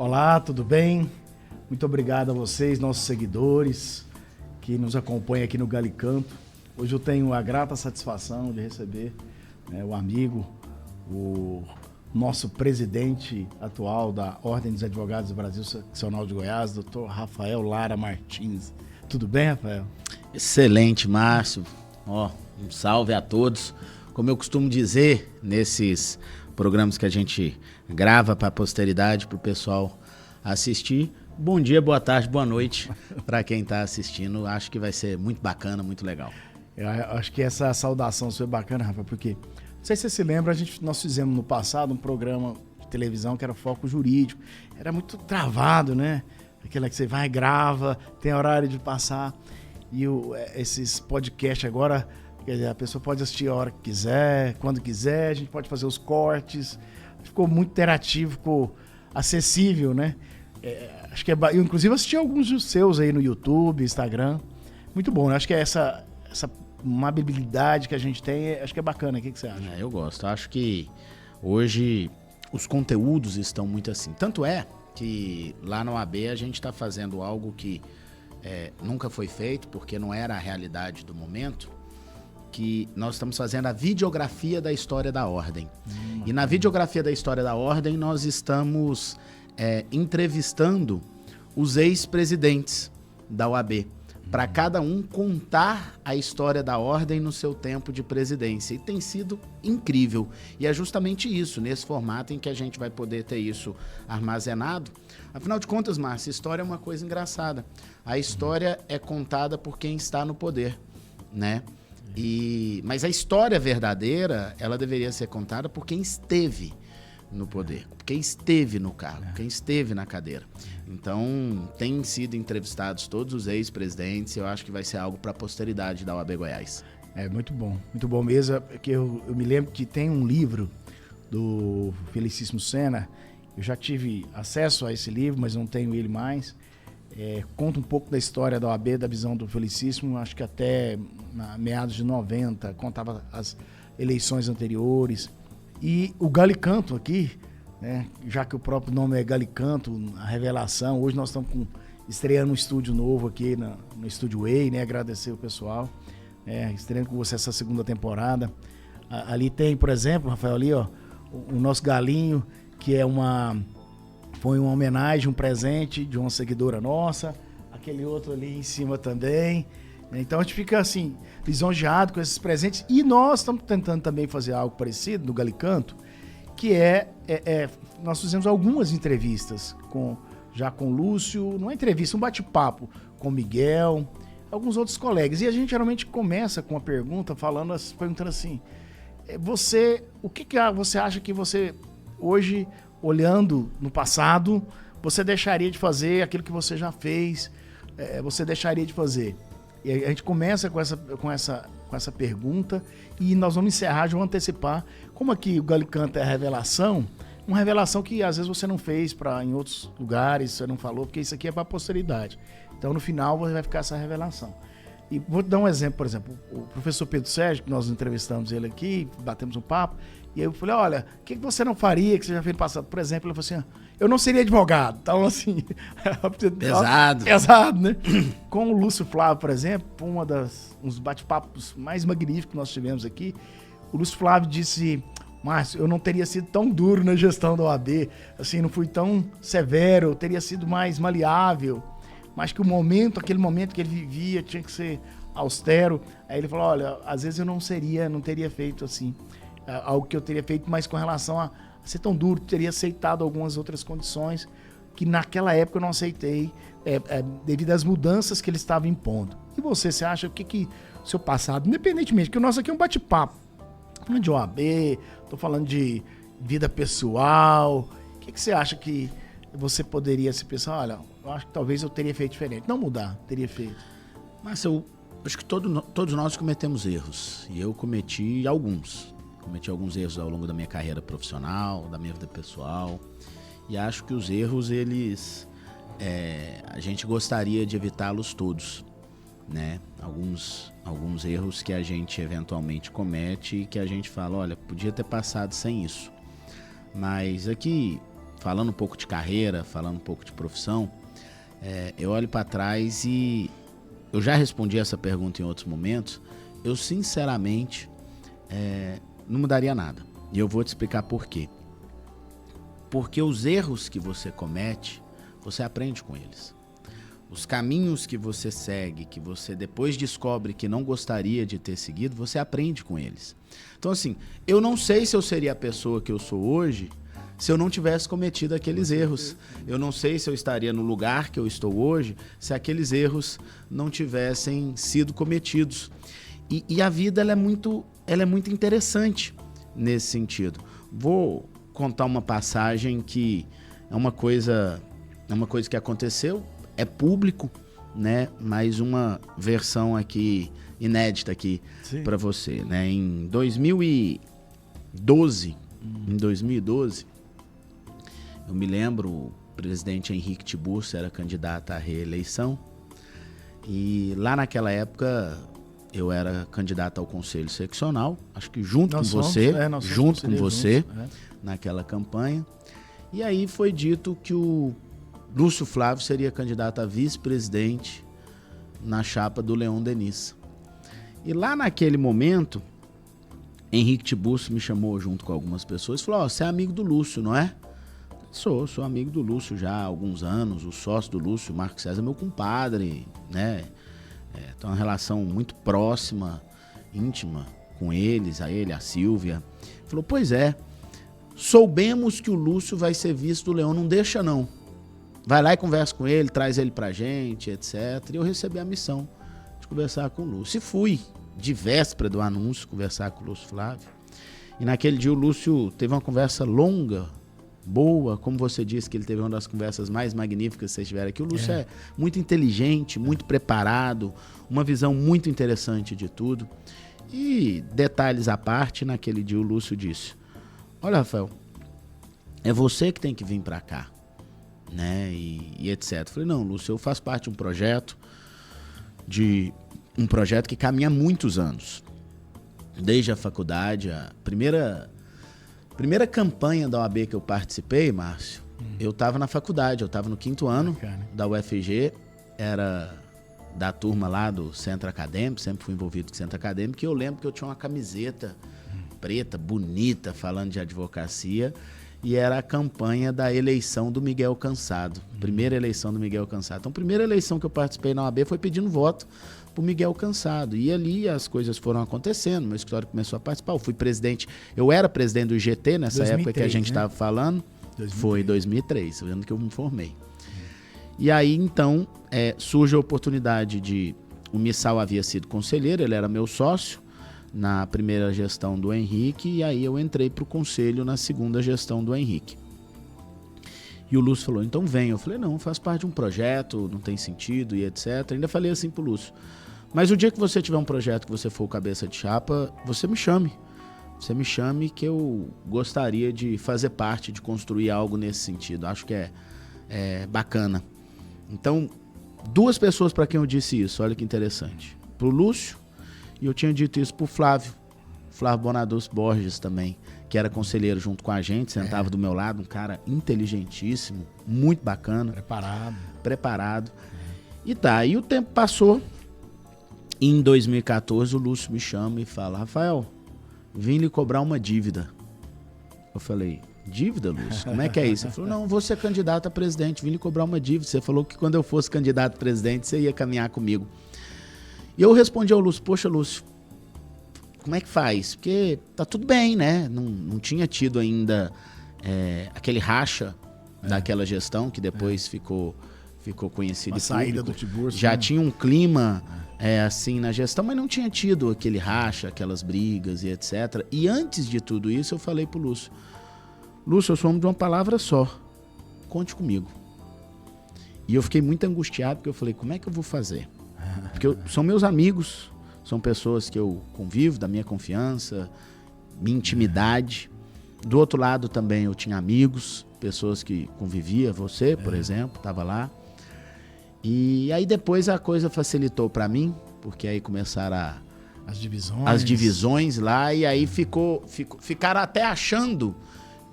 Olá, tudo bem? Muito obrigado a vocês, nossos seguidores, que nos acompanham aqui no Galicanto. Hoje eu tenho a grata satisfação de receber o amigo, o nosso presidente atual da Ordem dos Advogados do Brasil Seccional de Goiás, Dr. Rafael Lara Martins. Tudo bem, Rafael? Excelente, Márcio. Um salve a todos. Como eu costumo dizer nesses programas que a gente grava para a posteridade, para o pessoal assistir, bom dia, boa tarde, boa noite para quem está assistindo. Acho que vai ser muito bacana, muito legal. Eu acho que essa saudação sua é bacana, Rafa, porque, não sei se você se lembra, nós fizemos no passado um programa de televisão que era foco jurídico. Era muito travado, né? Aquela que você vai, grava, tem horário de passar. E esses podcasts agora, quer dizer, a pessoa pode assistir a hora que quiser, quando quiser, a gente pode fazer os cortes. Ficou muito interativo, ficou acessível, né? Acho que eu, inclusive, assisti alguns dos seus aí no YouTube, Instagram. Muito bom, né? Acho que essa amabilidade que a gente tem, acho que é bacana. O que você acha? Eu gosto. Acho que hoje os conteúdos estão muito assim. Tanto é que lá na OAB a gente está fazendo algo que nunca foi feito, porque não era a realidade do momento, que nós estamos fazendo a videografia da história da Ordem. E na videografia da história da Ordem nós estamos entrevistando os ex-presidentes da OAB, para cada um contar a história da Ordem no seu tempo de presidência. E tem sido incrível. E é justamente isso, nesse formato em que a gente vai poder ter isso armazenado. Afinal de contas, Márcio, história é uma coisa engraçada. A história é contada por quem está no poder, né? Mas a história verdadeira, ela deveria ser contada por quem esteve no poder, quem esteve no cargo, quem esteve na cadeira. Então, tem sido entrevistados todos os ex-presidentes, eu acho que vai ser algo para a posteridade da OAB Goiás. Muito bom mesmo, porque eu me lembro que tem um livro do Felicíssimo Sena, eu já tive acesso a esse livro, mas não tenho ele mais. Conta um pouco da história da OAB, da visão do Felicíssimo, acho que até meados de 90, contava as eleições anteriores. E o Galicanto aqui, né, já que o próprio nome é Galicanto, a revelação, hoje nós estamos estreando um estúdio novo aqui no Estúdio Way, né, agradecer o pessoal, estreando com você essa segunda temporada. Ali tem, por exemplo, Rafael, ali, ó, o nosso galinho, que foi uma homenagem, um presente de uma seguidora nossa, aquele outro ali em cima também. Então a gente fica assim, lisonjeado com esses presentes. E nós estamos tentando também fazer algo parecido no Galicanto, que nós fizemos algumas entrevistas já com o Lúcio, não é entrevista, um bate-papo com o Miguel, alguns outros colegas. E a gente geralmente começa com uma pergunta, perguntando assim, o que você acha que você, hoje, olhando no passado, você deixaria de fazer aquilo que você já fez, você deixaria de fazer? E a gente começa com essa pergunta e nós vamos encerrar, já vou antecipar. Como aqui o Galicanto é a revelação, uma revelação que às vezes você não fez em outros lugares, você não falou, porque isso aqui é para a posteridade. Então no final vai ficar essa revelação. E vou dar um exemplo, por exemplo, o professor Pedro Sérgio, que nós entrevistamos ele aqui, batemos um papo, e aí eu falei, olha, o que você não faria, que você já fez no passado? Por exemplo, ele falou assim, eu não seria advogado. Então, assim... Pesado, né? Com o Lúcio Flávio, por exemplo, uns bate-papos mais magníficos que nós tivemos aqui, o Lúcio Flávio disse, Márcio, eu não teria sido tão duro na gestão da OAB, assim, não fui tão severo, eu teria sido mais maleável, mas que aquele momento que ele vivia tinha que ser austero. Aí ele falou, olha, às vezes eu não teria feito assim, algo que eu teria feito, mas com relação a ser tão duro, teria aceitado algumas outras condições que naquela época eu não aceitei, devido às mudanças que ele estava impondo. E você acha, o que seu passado, independentemente, que o nosso aqui é um bate-papo, falando de OAB, tô falando de vida pessoal, o que você acha que você poderia se pensar, olha, eu acho que talvez eu teria feito diferente, não mudar, teria feito? Mas eu acho que todos nós cometemos erros, e eu cometi alguns erros ao longo da minha carreira profissional, da minha vida pessoal, e acho que os erros, a gente gostaria de evitá-los todos, né? Alguns erros que a gente eventualmente comete e que a gente fala, olha, podia ter passado sem isso. Mas aqui, falando um pouco de carreira, falando um pouco de profissão, eu olho para trás e eu já respondi essa pergunta em outros momentos. Eu, sinceramente, não mudaria nada. E eu vou te explicar por quê. Porque os erros que você comete, você aprende com eles. Os caminhos que você segue, que você depois descobre que não gostaria de ter seguido, você aprende com eles. Então, assim, eu não sei se eu seria a pessoa que eu sou hoje se eu não tivesse cometido aqueles erros. Eu não sei se eu estaria no lugar que eu estou hoje se aqueles erros não tivessem sido cometidos. E a vida ela é muito interessante nesse sentido. Vou contar uma passagem que é uma coisa que aconteceu, é público, né? Mas uma versão aqui inédita aqui para você, né? Em 2012, eu me lembro, o presidente Henrique Tiburcio era candidato à reeleição e lá naquela época eu era candidato ao Conselho Seccional, acho que junto com você, naquela campanha. E aí foi dito que o Lúcio Flávio seria candidato a vice-presidente na chapa do Leon Denis. E lá naquele momento, Henrique Tiburcio me chamou junto com algumas pessoas e falou: você é amigo do Lúcio, não é? Sou amigo do Lúcio já há alguns anos, o sócio do Lúcio, Marco César, meu compadre, né? Tem uma relação muito próxima, íntima com eles, a ele, a Silvia. Falou: pois é, soubemos que o Lúcio vai ser vice do Leon, não deixa não. Vai lá e conversa com ele, traz ele pra gente, etc. E eu recebi a missão de conversar com o Lúcio. E fui, de véspera do anúncio, conversar com o Lúcio Flávio. E naquele dia o Lúcio teve uma conversa longa, boa, como você disse que ele teve uma das conversas mais magníficas que vocês tiveram aqui. O Lúcio é muito inteligente, muito preparado, uma visão muito interessante de tudo. E detalhes à parte, naquele dia o Lúcio disse: olha, Rafael, é você que tem que vir pra cá, né, e etc. Eu falei: não, Lúcio, eu faço parte de um projeto que caminha há muitos anos. Desde a faculdade, a primeira campanha da OAB que eu participei, Márcio, eu estava na faculdade, eu estava no 5º ano da UFG, era da turma lá do Centro Acadêmico, sempre fui envolvido com o Centro Acadêmico, e eu lembro que eu tinha uma camiseta preta, bonita, falando de advocacia, e era a campanha da eleição do Miguel Cansado, primeira eleição do Miguel Cansado. Então, a primeira eleição que eu participei na OAB foi pedindo voto pro Miguel Cansado. E ali as coisas foram acontecendo, meu escritório começou a participar. Eu era presidente do IGT nessa 2003, época que a gente estava falando. 2003. Foi 2003, ano que eu me formei. E aí, então, surge a oportunidade de... O Missal havia sido conselheiro, ele era meu sócio na primeira gestão do Henrique, e aí eu entrei pro conselho na segunda gestão do Henrique. E o Lúcio falou: então vem. Eu falei: não, faz parte de um projeto, não tem sentido e etc. Ainda falei assim pro Lúcio: mas o dia que você tiver um projeto que você for cabeça de chapa, você me chame. Você me chame que eu gostaria de fazer parte, de construir algo nesse sentido. Acho que é bacana. Então, 2 pessoas para quem eu disse isso, olha que interessante. Pro Lúcio, e eu tinha dito isso pro Flávio Bonadus Borges também, que era conselheiro junto com a gente, sentava do meu lado, um cara inteligentíssimo, muito bacana. Preparado. E tá, e o tempo passou. E em 2014 o Lúcio me chama e fala: Rafael, vim lhe cobrar uma dívida. Eu falei: dívida, Lúcio? Como é que é isso? Ele falou: não, vou ser candidato a presidente, vim lhe cobrar uma dívida. Você falou que quando eu fosse candidato a presidente, você ia caminhar comigo. E eu respondi ao Lúcio: poxa, Lúcio, como é que faz? Porque tá tudo bem, né? Não tinha tido ainda aquele racha daquela gestão, que depois ficou conhecido. A saída do Tiburcio. Já tinha um clima assim na gestão, mas não tinha tido aquele racha, aquelas brigas e etc. E antes de tudo isso, eu falei pro Lúcio: Lúcio, eu sou homem de uma palavra só. Conte comigo. E eu fiquei muito angustiado, porque eu falei: como é que eu vou fazer? Porque são meus amigos, são pessoas que eu convivo, da minha confiança, minha intimidade. Do outro lado também eu tinha amigos, pessoas que convivia, você, por exemplo, estava lá. E aí depois a coisa facilitou para mim, porque aí começaram as divisões lá, e aí ficaram até achando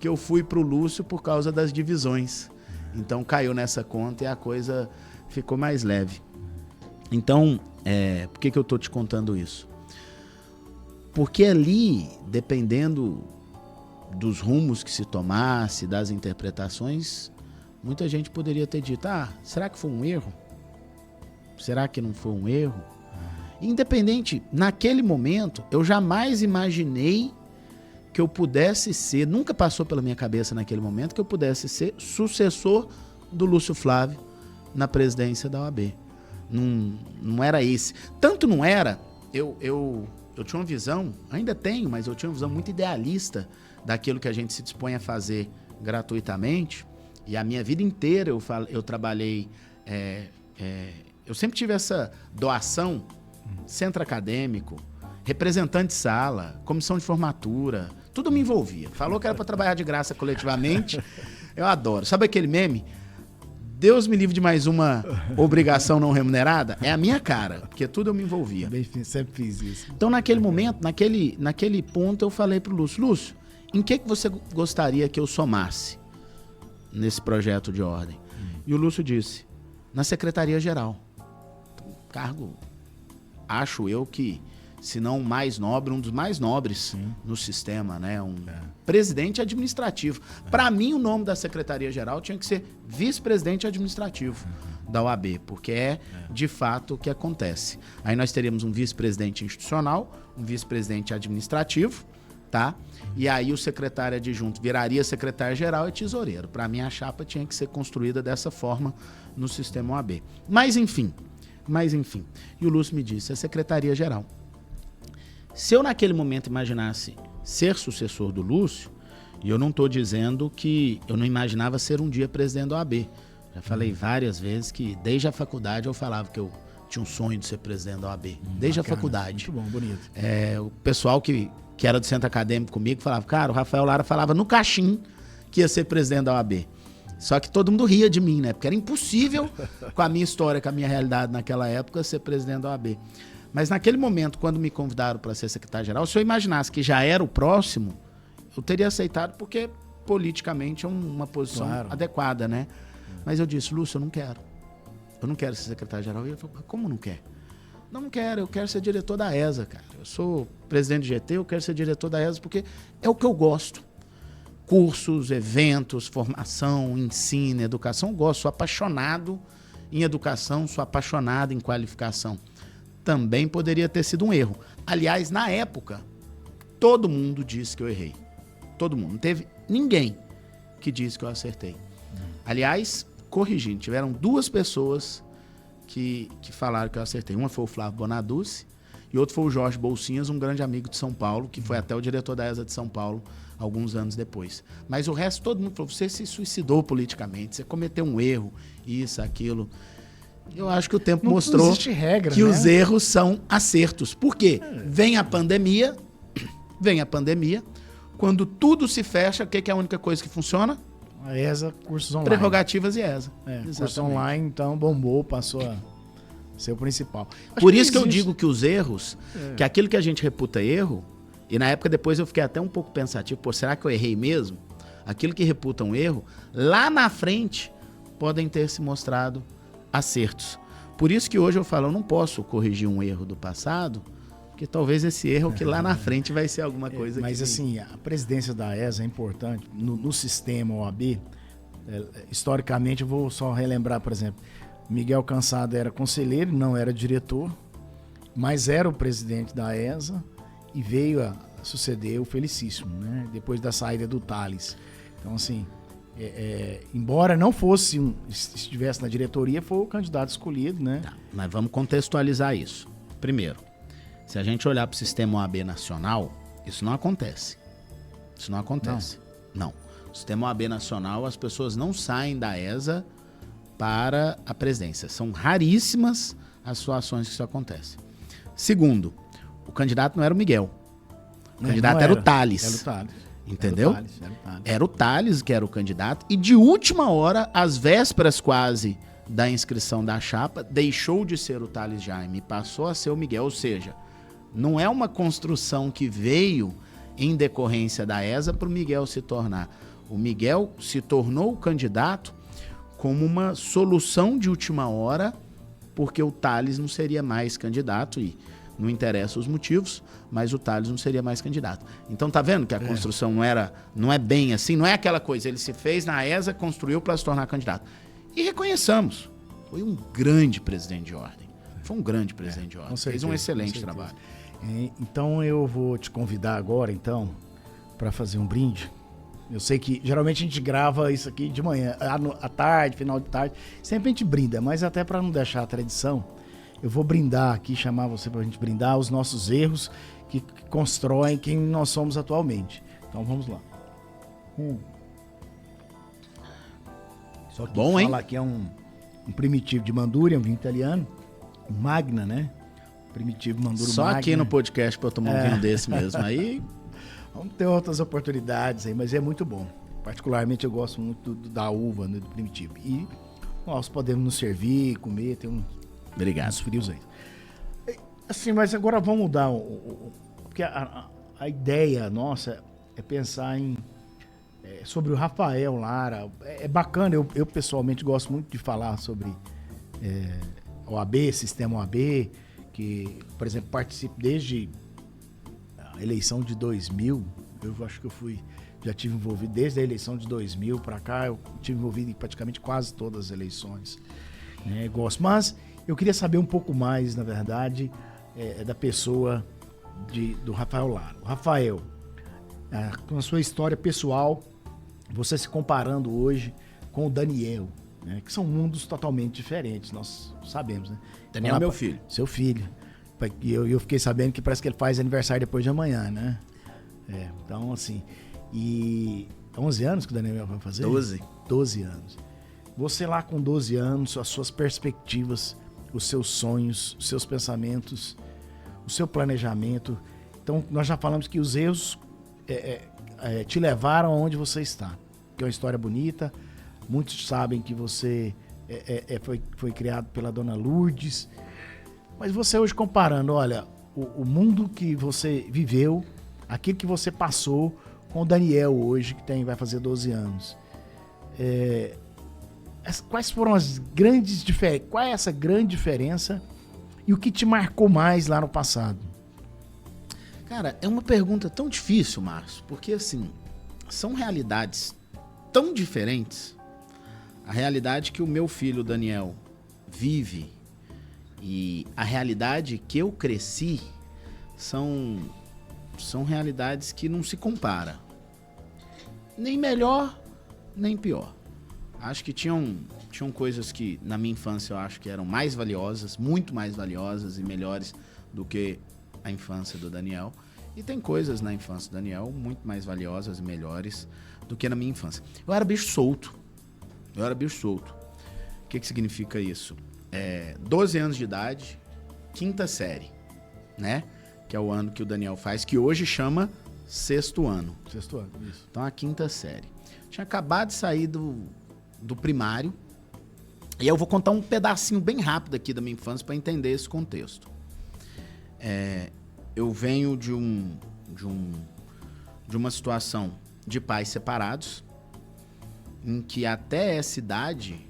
que eu fui pro Lúcio por causa das divisões. Então caiu nessa conta e a coisa ficou mais leve. Então, por que eu tô te contando isso? Porque ali, dependendo dos rumos que se tomasse, das interpretações, muita gente poderia ter dito, será que foi um erro? Será que não foi um erro? Independente, naquele momento, eu jamais imaginei que eu pudesse ser, nunca passou pela minha cabeça naquele momento, que eu pudesse ser sucessor do Lúcio Flávio na presidência da OAB. Não era esse. Tanto não era, eu tinha uma visão, ainda tenho, mas eu tinha uma visão muito idealista daquilo que a gente se dispõe a fazer gratuitamente. E a minha vida inteira eu trabalhei, eu sempre tive essa doação, centro acadêmico, representante de sala, comissão de formatura, tudo me envolvia. Falou que era para trabalhar de graça coletivamente, eu adoro. Sabe aquele meme? Deus me livre de mais uma obrigação não remunerada? É a minha cara, porque tudo eu me envolvia. Sempre fiz isso. Então, naquele momento, naquele ponto, eu falei pro Lúcio, Lúcio, em que você gostaria que eu somasse nesse projeto de ordem? E o Lúcio disse, na Secretaria-Geral. Cargo, acho eu que, se não o mais nobre, um dos mais nobres no sistema, né? Presidente administrativo. Para mim, o nome da Secretaria-Geral tinha que ser vice-presidente administrativo da OAB, porque é de fato o que acontece. Aí nós teríamos um vice-presidente institucional, um vice-presidente administrativo, tá? E aí o secretário adjunto viraria secretário-geral e tesoureiro. Para mim, a chapa tinha que ser construída dessa forma no sistema OAB. Mas enfim. E o Lúcio me disse, a Secretaria-Geral. Se eu naquele momento imaginasse ser sucessor do Lúcio, e eu não estou dizendo que eu não imaginava ser um dia presidente da OAB. Já falei várias vezes que desde a faculdade eu falava que eu tinha um sonho de ser presidente da OAB. Desde a faculdade. Muito bom, bonito. O pessoal que era do centro acadêmico comigo falava, cara, o Rafael Lara falava no cachim que ia ser presidente da OAB. Só que todo mundo ria de mim, né? Porque era impossível, com a minha história, com a minha realidade naquela época, ser presidente da OAB. Mas naquele momento, quando me convidaram para ser secretário-geral, se eu imaginasse que já era o próximo, eu teria aceitado, porque politicamente é uma posição adequada, né? Mas eu disse, Lúcio, eu não quero. Eu não quero ser secretário-geral. E ele falou, como não quer? Não quero, eu quero ser diretor da ESA, cara. Eu sou presidente do GT, eu quero ser diretor da ESA, porque é o que eu gosto. Cursos, eventos, formação, ensino, educação, eu gosto. Sou apaixonado em educação, sou apaixonado em qualificação. Também poderia ter sido um erro. Aliás, na época, todo mundo disse que eu errei. Todo mundo. Não teve ninguém que disse que eu acertei. Aliás, corrigindo, tiveram duas pessoas que falaram que eu acertei. Uma foi o Flávio Bonaduce e outro foi o Jorge Bolsinhas, um grande amigo de São Paulo, que foi até o diretor da ESA de São Paulo alguns anos depois. Mas o resto, todo mundo falou, você se suicidou politicamente, você cometeu um erro, isso, aquilo. Eu acho que o tempo mostrou que os erros são acertos. Por quê? Vem a pandemia, quando tudo se fecha, o que é a única coisa que funciona? A ESA, cursos online. Prerrogativas e ESA. Curso online, então, bombou, passou a ser o principal. Por isso que eu digo que os erros, que aquilo que a gente reputa erro, e na época depois eu fiquei até um pouco pensativo, será que eu errei mesmo? Aquilo que reputa um erro, lá na frente, podem ter se mostrado acertos. Por isso que hoje eu falo, eu não posso corrigir um erro do passado, porque talvez esse erro que lá na frente vai ser alguma coisa. Mas assim, a presidência da ESA é importante. No sistema OAB, historicamente, eu vou só relembrar, por exemplo, Miguel Cansado era conselheiro, não era diretor, mas era o presidente da ESA e veio a suceder o Felicíssimo, né? Depois da saída do Tales. Então, assim, embora não fosse, estivesse na diretoria, foi o candidato escolhido, né? Tá, mas vamos contextualizar isso. Primeiro, se a gente olhar para o sistema OAB nacional, isso não acontece. Isso não acontece. Não. O sistema OAB nacional, as pessoas não saem da ESA para a presidência. São raríssimas as situações que isso acontece. Segundo, o candidato não era o Miguel. O candidato era o Tales. Era o Tales. Entendeu? Era o Tales que era o candidato. E de última hora, às vésperas quase da inscrição da chapa, deixou de ser o Tales Jaime e passou a ser o Miguel. Ou seja, não é uma construção que veio em decorrência da ESA para o Miguel se tornar. O Miguel se tornou candidato como uma solução de última hora, porque o Tales não seria mais candidato e não interessa os motivos, mas o Tales não seria mais candidato. Então tá vendo que a construção não é bem assim, não é aquela coisa, ele se fez na ESA, construiu para se tornar candidato. E reconheçamos, foi um grande presidente de ordem. Foi um grande presidente de ordem. Fez um excelente trabalho. Então eu vou te convidar agora, então, para fazer um brinde. Eu sei que geralmente a gente grava isso aqui de manhã, à tarde, final de tarde. Sempre a gente brinda, mas até para não deixar a tradição, eu vou brindar aqui, chamar você para a gente brindar os nossos erros que constroem quem nós somos atualmente. Então vamos lá. Só que bom, fala que é um primitivo de Manduria, um vinho italiano, um Magna, né? Primitivo Manduria Só Magna. aqui no podcast para eu tomar um vinho desse mesmo. Aí vamos ter outras oportunidades aí, mas é muito bom. Particularmente eu gosto muito da uva, né, do primitivo. E nós podemos nos servir, comer, ter uns frios aí. Assim, mas agora vamos mudar. Porque a ideia nossa é pensar sobre o Rafael Lara. É bacana, eu pessoalmente gosto muito de falar sobre OAB, sistema OAB, que, por exemplo, participo desde a eleição de 2000. Eu acho que já tive envolvido desde a eleição de 2000 para cá. Eu tive envolvido em praticamente quase todas as eleições. Gosto, mas eu queria saber um pouco mais, na verdade, da pessoa do Rafael Lara. O Rafael, com a sua história pessoal, você se comparando hoje com o Daniel, né, que são mundos totalmente diferentes, nós sabemos, né? Daniel é meu filho. Seu filho. E eu fiquei sabendo que parece que ele faz aniversário depois de amanhã, né? Então, assim, e 11 anos que o Daniel vai fazer? 12 anos. Você lá com 12 anos, as suas perspectivas, os seus sonhos, os seus pensamentos, o seu planejamento. Então, nós já falamos que os erros te levaram aonde você está. Que é uma história bonita. Muitos sabem que você foi criado pela Dona Lourdes. Mas você hoje comparando, olha, o mundo que você viveu, aquilo que você passou com o Daniel hoje, que vai fazer 12 anos. Quais foram as grandes diferenças? Qual é essa grande diferença e o que te marcou mais lá no passado? Cara, é uma pergunta tão difícil, Márcio, porque assim, são realidades tão diferentes. A realidade que o meu filho Daniel vive e a realidade que eu cresci são realidades que não se compara. Nem melhor, nem pior. Acho que tinham coisas que na minha infância eu acho que eram mais valiosas, muito mais valiosas e melhores do que a infância do Daniel. E tem coisas na infância do Daniel muito mais valiosas e melhores do que na minha infância. Eu era bicho solto. O que significa isso? 12 anos de idade, 5ª série, né? Que é o ano que o Daniel faz, que hoje chama 6º ano. 6º ano, isso. Então, a 5ª série. Tinha acabado de sair do primário. E eu vou contar um pedacinho bem rápido aqui da minha infância para entender esse contexto. Eu venho de uma situação de pais separados, em que até essa idade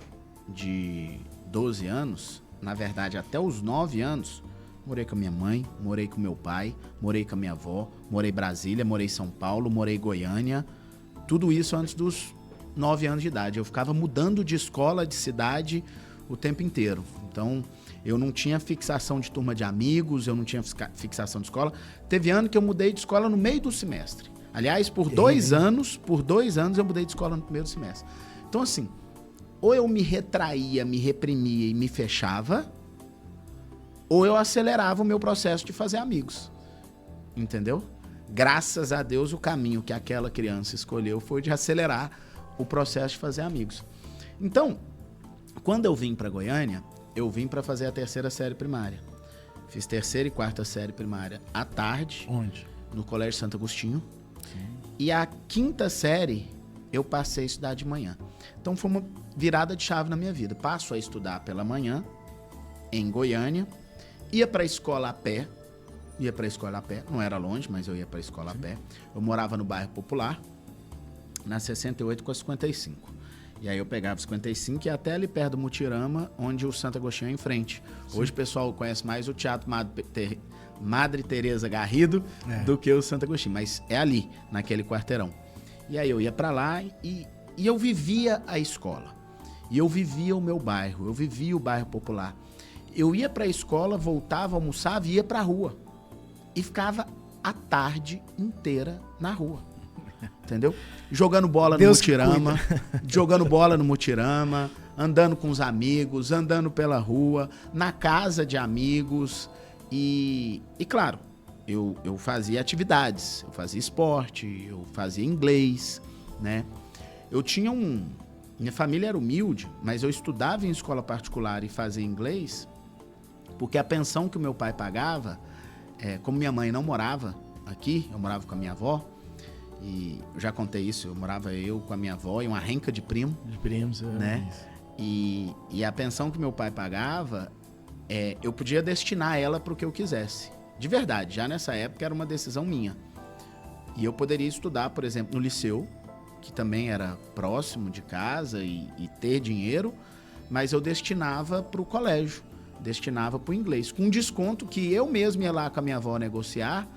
de 12 anos, na verdade até os 9 anos, morei com a minha mãe, morei com meu pai, morei com a minha avó, morei em Brasília, morei em São Paulo, morei em Goiânia, tudo isso antes dos 9 anos de idade. Eu ficava mudando de escola, de cidade o tempo inteiro. Então, eu não tinha fixação de turma de amigos, eu não tinha fixação de escola. Teve ano que eu mudei de escola no meio do semestre. Aliás, por 2 anos eu mudei de escola no primeiro semestre. Então, assim, ou eu me retraía, me reprimia e me fechava, ou eu acelerava o meu processo de fazer amigos. Entendeu? Graças a Deus, o caminho que aquela criança escolheu foi de acelerar o processo de fazer amigos. Então, quando eu vim para Goiânia, eu vim para fazer a 3ª série primária. Fiz 3ª e 4ª série primária à tarde. Onde? No Colégio Santo Agostinho. E a 5ª série eu passei a estudar de manhã. Então foi uma virada de chave na minha vida. Passo a estudar pela manhã em Goiânia, ia para a escola a pé, não era longe, mas eu ia para a escola a pé. Eu morava no bairro Popular na 68 com a 55. E aí eu pegava 55 e ia até ali perto do Mutirama, onde o Santo Agostinho é em frente. Sim. Hoje o pessoal conhece mais o Teatro Madre Teresa Garrido do que o Santo Agostinho, mas é ali, naquele quarteirão. E aí eu ia para lá e eu vivia a escola. E eu vivia o meu bairro, eu vivia o bairro popular. Eu ia para a escola, voltava, almoçava e ia para a rua. E ficava a tarde inteira na rua. Entendeu? Jogando bola no Mutirama, jogando bola no Mutirama, andando com os amigos, andando pela rua, na casa de amigos. E claro, eu fazia atividades, eu fazia esporte, eu fazia inglês, né? Eu tinha minha família era humilde, mas eu estudava em escola particular e fazia inglês, porque a pensão que o meu pai pagava, como minha mãe não morava aqui, eu morava com a minha avó, e eu já contei isso, eu morava com a minha avó e uma renca de primo. De primos, né? E a pensão que meu pai pagava, eu podia destinar ela para o que eu quisesse. De verdade, já nessa época era uma decisão minha. E eu poderia estudar, por exemplo, no liceu, que também era próximo de casa e ter dinheiro, mas eu destinava para o colégio, destinava para o inglês, com um desconto que eu mesmo ia lá com a minha avó negociar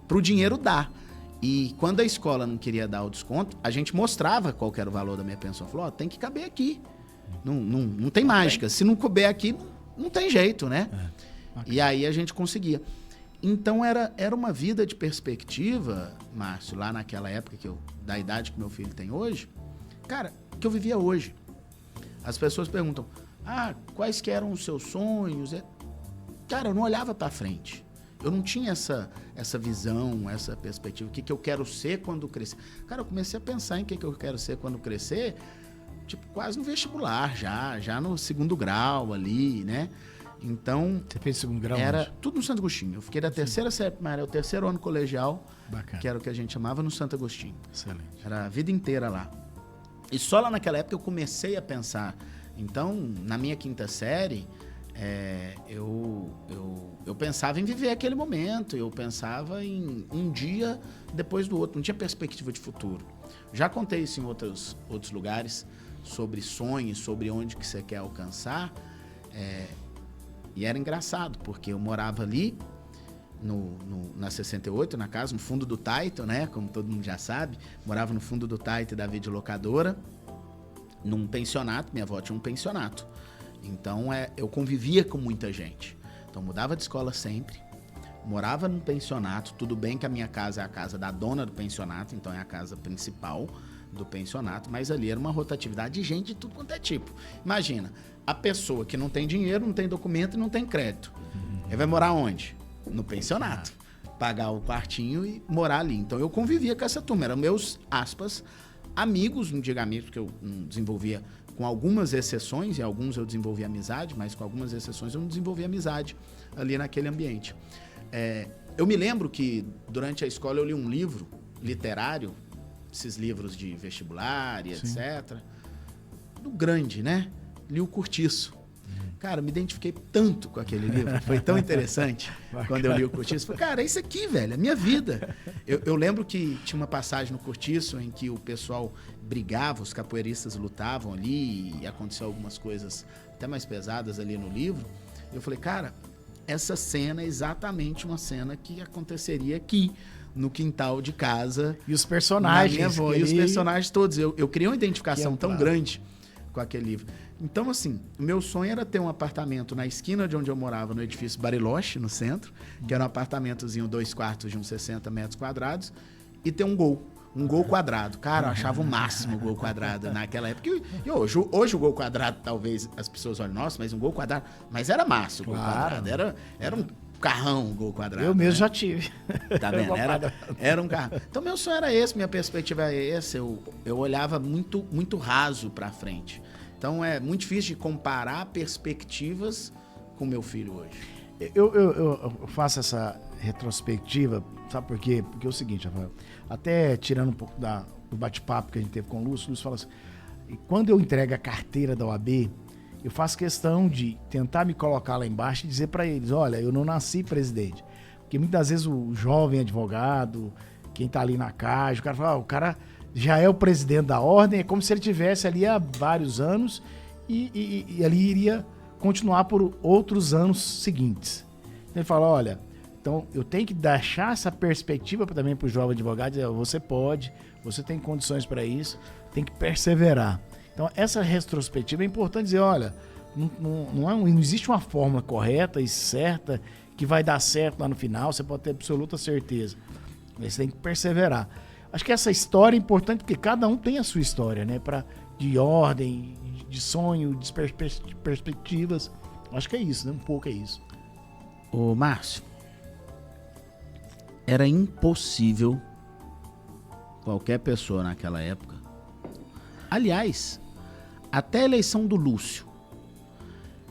para o dinheiro dar. E quando a escola não queria dar o desconto, a gente mostrava qual que era o valor da minha pensão. Falou, tem que caber aqui. Não tem mágica. Se não couber aqui, não tem jeito, né? Okay. E aí a gente conseguia. Então era uma vida de perspectiva, Márcio, lá naquela época da idade que meu filho tem hoje, cara, que eu vivia hoje. As pessoas perguntam, quais que eram os seus sonhos? Cara, eu não olhava para frente. Eu não tinha essa visão, essa perspectiva. O que eu quero ser quando crescer? Cara, eu comecei a pensar em o que eu quero ser quando crescer, tipo, quase no vestibular, já no segundo grau ali, né? Então... Você fez segundo grau? Era tudo no Santo Agostinho. Eu fiquei da terceira série primária, o terceiro ano colegial, bacana, que era o que a gente chamava no Santo Agostinho. Excelente. Era a vida inteira lá. E só lá naquela época eu comecei a pensar. Então, na minha quinta série... eu pensava em viver aquele momento, eu pensava em um dia depois do outro, não tinha perspectiva de futuro. Já contei isso em outros lugares, sobre sonhos, sobre onde que você quer alcançar, e era engraçado, porque eu morava ali, na 68, na casa, no fundo do Taito, né, como todo mundo já sabe, morava no fundo do Taito da videolocadora, num pensionato, minha avó tinha um pensionato. Então, eu convivia com muita gente. Então, mudava de escola sempre, morava num pensionato. Tudo bem que a minha casa é a casa da dona do pensionato, então é a casa principal do pensionato, mas ali era uma rotatividade de gente de tudo quanto é tipo. Imagina, a pessoa que não tem dinheiro, não tem documento e não tem crédito. Ele vai morar onde? No pensionato. Pagar o quartinho e morar ali. Então, eu convivia com essa turma. Eram meus, aspas, amigos, não digo amigos, porque eu não desenvolvia... Com algumas exceções, e alguns eu desenvolvi amizade, mas com algumas exceções eu não desenvolvi amizade ali naquele ambiente. Eu me lembro que durante a escola eu li um livro literário, esses livros de vestibular e etc. Do grande, né? Li o Cortiço. Cara, me identifiquei tanto com aquele livro, foi tão interessante quando eu li o Cortiço. Falei, cara, é isso aqui, velho, é minha vida. Eu lembro que tinha uma passagem no Cortiço em que o pessoal brigava, os capoeiristas lutavam ali e aconteceu algumas coisas até mais pesadas ali no livro. Eu falei, cara, essa cena é exatamente uma cena que aconteceria aqui, no quintal de casa. E os personagens. Minha avó, e os personagens todos. Eu criei uma identificação tão grande com aquele livro. Então, assim, o meu sonho era ter um apartamento na esquina de onde eu morava, no edifício Bariloche, no centro, que era um apartamentozinho 2 quartos de uns 60 metros quadrados, e ter um gol quadrado. Cara, eu achava o máximo o gol quadrado naquela época. E hoje o gol quadrado, talvez as pessoas olhem, nossa, mas um gol quadrado... Mas era massa o gol quadrado, era um carrão o gol quadrado. Eu mesmo já tive. Tá vendo? Era um carrão. Então, meu sonho era esse, minha perspectiva é essa. Eu olhava muito, muito raso pra frente. Então, é muito difícil de comparar perspectivas com meu filho hoje. Eu faço essa retrospectiva, sabe por quê? Porque é o seguinte, Rafael, até tirando um pouco do bate-papo que a gente teve com o Lúcio fala assim, quando eu entrego a carteira da OAB, eu faço questão de tentar me colocar lá embaixo e dizer para eles, olha, eu não nasci presidente. Porque muitas vezes o jovem advogado, quem tá ali na caixa, o cara fala, o cara já é o presidente da ordem, é como se ele tivesse ali há vários anos e ali iria continuar por outros anos seguintes. Ele fala, olha, então eu tenho que deixar essa perspectiva também para o jovem advogado, dizer, você pode, você tem condições para isso, tem que perseverar. Então essa retrospectiva é importante dizer, olha, não existe uma fórmula correta e certa que vai dar certo lá no final, você pode ter absoluta certeza. Mas você tem que perseverar. Acho que essa história é importante porque cada um tem a sua história, né? De ordem, de sonho, de perspectivas. Acho que é isso, né? Um pouco é isso. Ô, Márcio, era impossível qualquer pessoa naquela época. Aliás, até a eleição do Lúcio,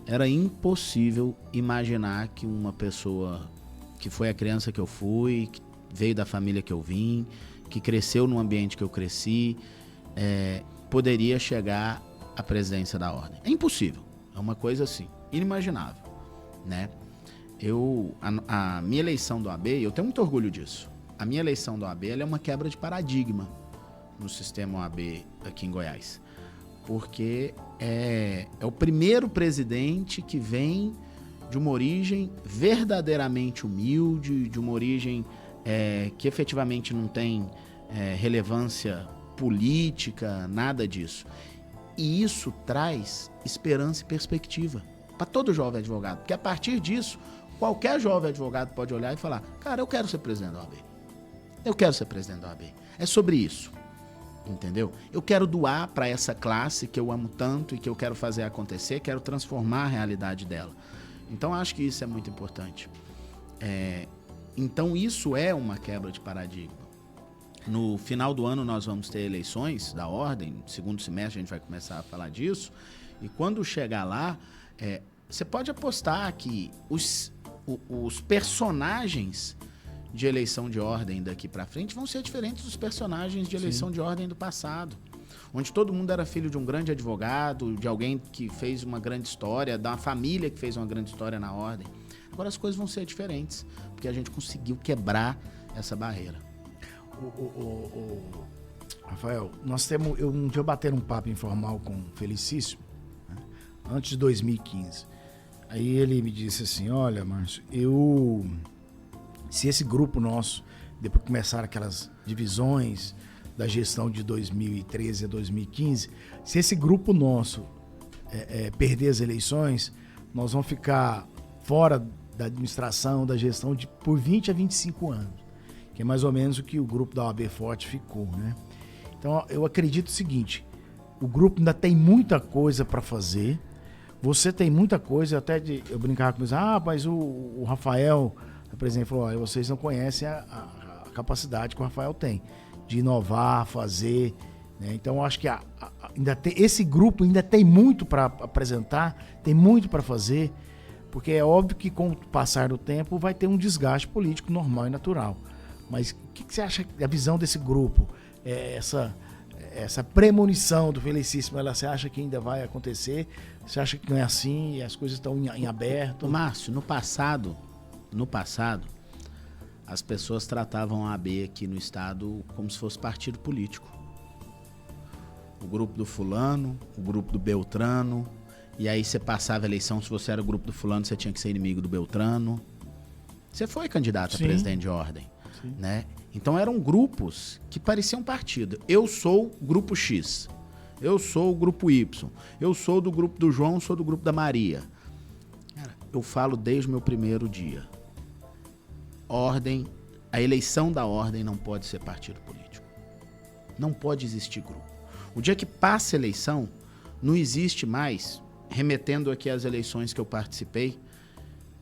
era impossível imaginar que uma pessoa que foi a criança que eu fui, que veio da família que eu vim, que cresceu no ambiente que eu cresci, poderia chegar à presidência da ordem. É impossível. É uma coisa assim, inimaginável, né? A minha eleição do AB, eu tenho muito orgulho disso. A minha eleição do AB ela é uma quebra de paradigma no sistema OAB aqui em Goiás. Porque é o primeiro presidente que vem de uma origem verdadeiramente humilde, de uma origem que efetivamente não tem relevância política, nada disso. E isso traz esperança e perspectiva para todo jovem advogado. Porque a partir disso, qualquer jovem advogado pode olhar e falar, cara, eu quero ser presidente da OAB. Eu quero ser presidente da OAB. É sobre isso. Entendeu? Eu quero doar para essa classe que eu amo tanto e que eu quero fazer acontecer, quero transformar a realidade dela. Então, acho que isso é muito importante. Então, isso é uma quebra de paradigma. No final do ano, nós vamos ter eleições da ordem, no segundo semestre a gente vai começar a falar disso, e quando chegar lá, você pode apostar que os personagens de eleição de ordem daqui para frente vão ser diferentes dos personagens de eleição de ordem do passado, onde todo mundo era filho de um grande advogado, de alguém que fez uma grande história, da família que fez uma grande história na ordem. Agora as coisas vão ser diferentes, porque a gente conseguiu quebrar essa barreira. Rafael, eu um dia bater um papo informal com o Felicíssimo, né, antes de 2015. Aí ele me disse assim, olha, Márcio, se esse grupo nosso, depois que começaram aquelas divisões da gestão de 2013 a 2015, se esse grupo nosso perder as eleições, nós vamos ficar fora da administração, da gestão por 20 a 25 anos, que é mais ou menos o que o grupo da OAB Forte ficou, né? Então, eu acredito o seguinte, o grupo ainda tem muita coisa para fazer, você tem muita coisa, eu brincava com eles, mas o Rafael... O presidente falou, olha, vocês não conhecem a capacidade que o Rafael tem de inovar, fazer, né? Então, acho que esse grupo ainda tem muito para apresentar, tem muito para fazer, porque é óbvio que com o passar do tempo vai ter um desgaste político normal e natural. Mas o que você acha da visão desse grupo? Essa premonição do Felicíssimo, você acha que ainda vai acontecer? Você acha que não é assim e as coisas estão em aberto? Márcio, no passado, as pessoas tratavam a AB aqui no estado como se fosse partido político. O grupo do fulano, o grupo do Beltrano, e aí você passava a eleição, se você era o grupo do fulano, você tinha que ser inimigo do Beltrano. Você foi candidato a presidente de ordem, né? Então eram grupos que pareciam partido. Eu sou o grupo X, eu sou o grupo Y, eu sou do grupo do João, sou do grupo da Maria. Cara, eu falo desde o meu primeiro dia. A eleição da ordem não pode ser partido político. Não pode existir grupo. O dia que passa a eleição, não existe mais, remetendo aqui às eleições que eu participei,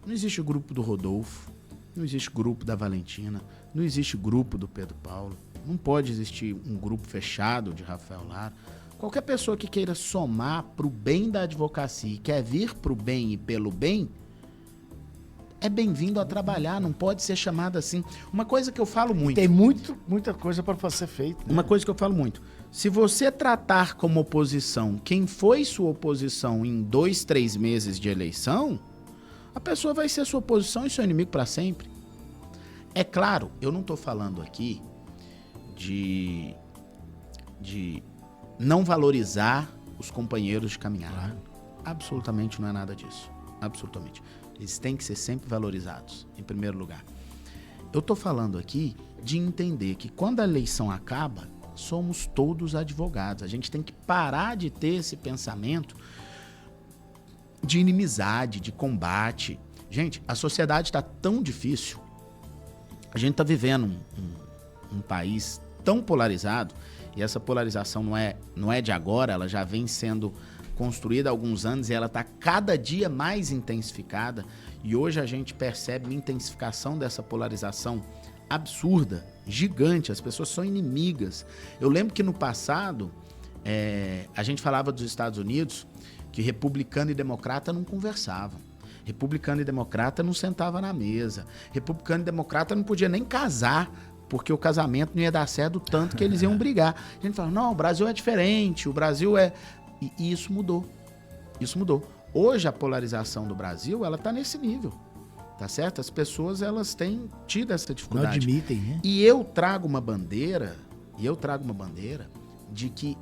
não existe o grupo do Rodolfo, não existe grupo da Valentina, não existe grupo do Pedro Paulo, não pode existir um grupo fechado de Rafael Lara. Qualquer pessoa que queira somar para o bem da advocacia e quer vir para o bem e pelo bem, é bem-vindo a trabalhar, não pode ser chamado assim. Uma coisa que eu falo muito... Tem muita coisa para ser feita. Né? Uma coisa que eu falo muito. Se você tratar como oposição quem foi sua oposição em 2, 3 meses de eleição, a pessoa vai ser sua oposição e seu inimigo para sempre. É claro, eu não estou falando aqui de de não valorizar os companheiros de caminhada. Claro. Absolutamente não é nada disso. Absolutamente. Eles têm que ser sempre valorizados, em primeiro lugar. Eu estou falando aqui de entender que quando a eleição acaba, somos todos advogados. A gente tem que parar de ter esse pensamento de inimizade, de combate. Gente, a sociedade está tão difícil. A gente está vivendo um país tão polarizado, e essa polarização não é de agora, ela já vem sendo construída há alguns anos e ela está cada dia mais intensificada. E hoje a gente percebe uma intensificação dessa polarização absurda, gigante. As pessoas são inimigas. Eu lembro que no passado, a gente falava dos Estados Unidos que republicano e democrata não conversavam. Republicano e democrata não sentavam na mesa. Republicano e democrata não podia nem casar, porque o casamento não ia dar certo tanto que eles iam brigar. A gente fala, não, o Brasil é diferente, o Brasil é... E isso mudou. Isso mudou. Hoje a polarização do Brasil, ela tá nesse nível. Tá certo? As pessoas, elas têm tido essa dificuldade. Não admitem, né? E eu trago uma bandeira de que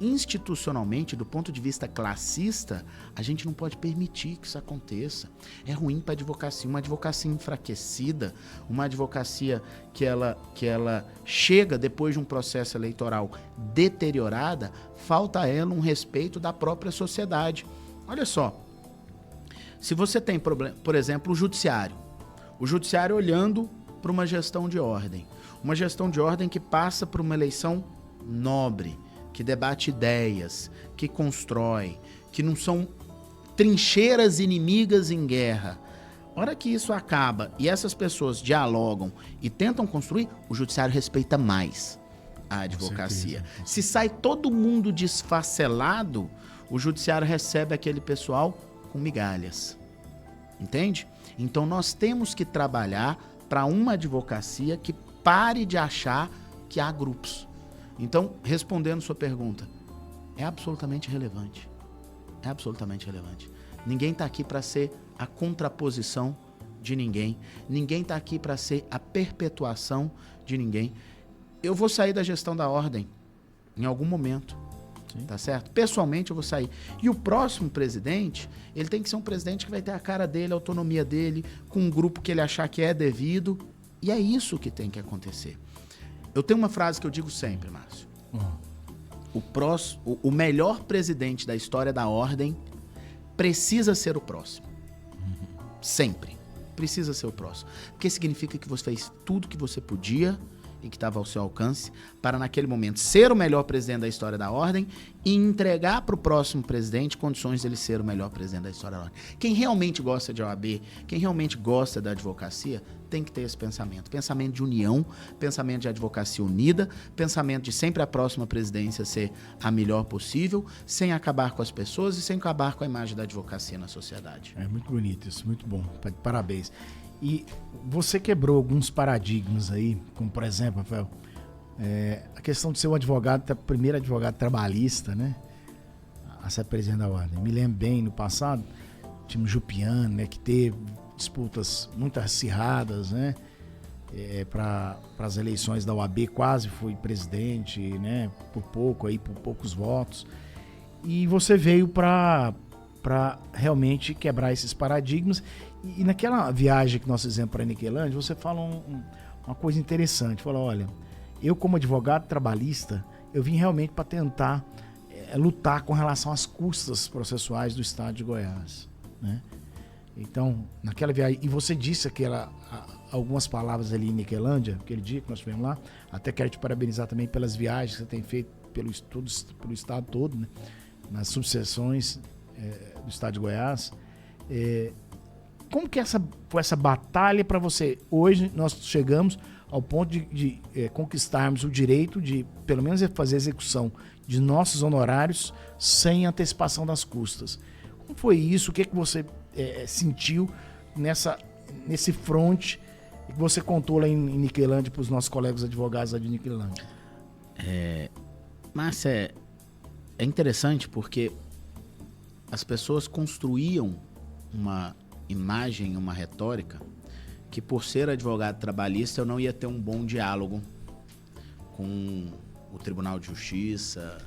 institucionalmente, do ponto de vista classista, a gente não pode permitir que isso aconteça. É ruim para a advocacia, uma advocacia enfraquecida, uma advocacia que ela chega depois de um processo eleitoral deteriorada, falta a ela um respeito da própria sociedade. Olha só, se você tem problema, por exemplo, o judiciário olhando para uma gestão de ordem que passa por uma eleição nobre, que debate ideias, que constrói, que não são trincheiras inimigas em guerra. A hora que isso acaba e essas pessoas dialogam e tentam construir, o judiciário respeita mais a advocacia. Se sai todo mundo desfacelado, o judiciário recebe aquele pessoal com migalhas. Entende? Então nós temos que trabalhar para uma advocacia que pare de achar que há grupos. Então, respondendo sua pergunta, é absolutamente relevante. É absolutamente relevante. Ninguém está aqui para ser a contraposição de ninguém. Ninguém está aqui para ser a perpetuação de ninguém. Eu vou sair da gestão da ordem em algum momento. Sim. Tá certo? Pessoalmente eu vou sair. E o próximo presidente, ele tem que ser um presidente que vai ter a cara dele, a autonomia dele, com um grupo que ele achar que é devido. E é isso que tem que acontecer. Eu tenho uma frase que eu digo sempre, Márcio. O melhor presidente da história da ordem precisa ser o próximo. Sempre. Precisa ser o próximo. Porque significa que você fez tudo que você podia e que estava ao seu alcance para, naquele momento, ser o melhor presidente da história da ordem e entregar para o próximo presidente condições dele ser o melhor presidente da história da ordem. Quem realmente gosta de OAB, quem realmente gosta da advocacia, tem que ter esse pensamento. Pensamento de união, pensamento de advocacia unida, pensamento de sempre a próxima presidência ser a melhor possível, sem acabar com as pessoas e sem acabar com a imagem da advocacia na sociedade. É muito bonito isso, muito bom. Parabéns. E você quebrou alguns paradigmas aí, como por exemplo, Rafael, a questão de ser um advogado, primeiro advogado trabalhista, né? A ser presidente da ordem. Me lembro bem, no passado, tínhamos Jupiano, né? Que teve disputas muito acirradas, né? Para as eleições da OAB, quase foi presidente, né? Por poucos votos. E você veio para realmente quebrar esses paradigmas. E naquela viagem que nós fizemos para Niquelândia, você fala uma coisa interessante. Fala, olha, eu como advogado trabalhista, eu vim realmente para tentar lutar com relação às custas processuais do estado de Goiás, né? Então, naquela viagem, e você disse algumas palavras ali em Niquelândia, aquele dia que nós estivemos lá, até quero te parabenizar também pelas viagens que você tem feito pelo estado todo, né? Nas subseções do estado de Goiás. Como que foi essa batalha para você? Hoje nós chegamos ao ponto de conquistarmos o direito de, pelo menos, fazer a execução de nossos honorários sem antecipação das custas. Como foi isso? O que você sentiu nesse fronte que você contou lá em Niquelândia para os nossos colegas advogados lá de Niquelândia? Márcia, é interessante porque as pessoas construíam uma imagem, uma retórica, que por ser advogado trabalhista eu não ia ter um bom diálogo com o Tribunal de Justiça,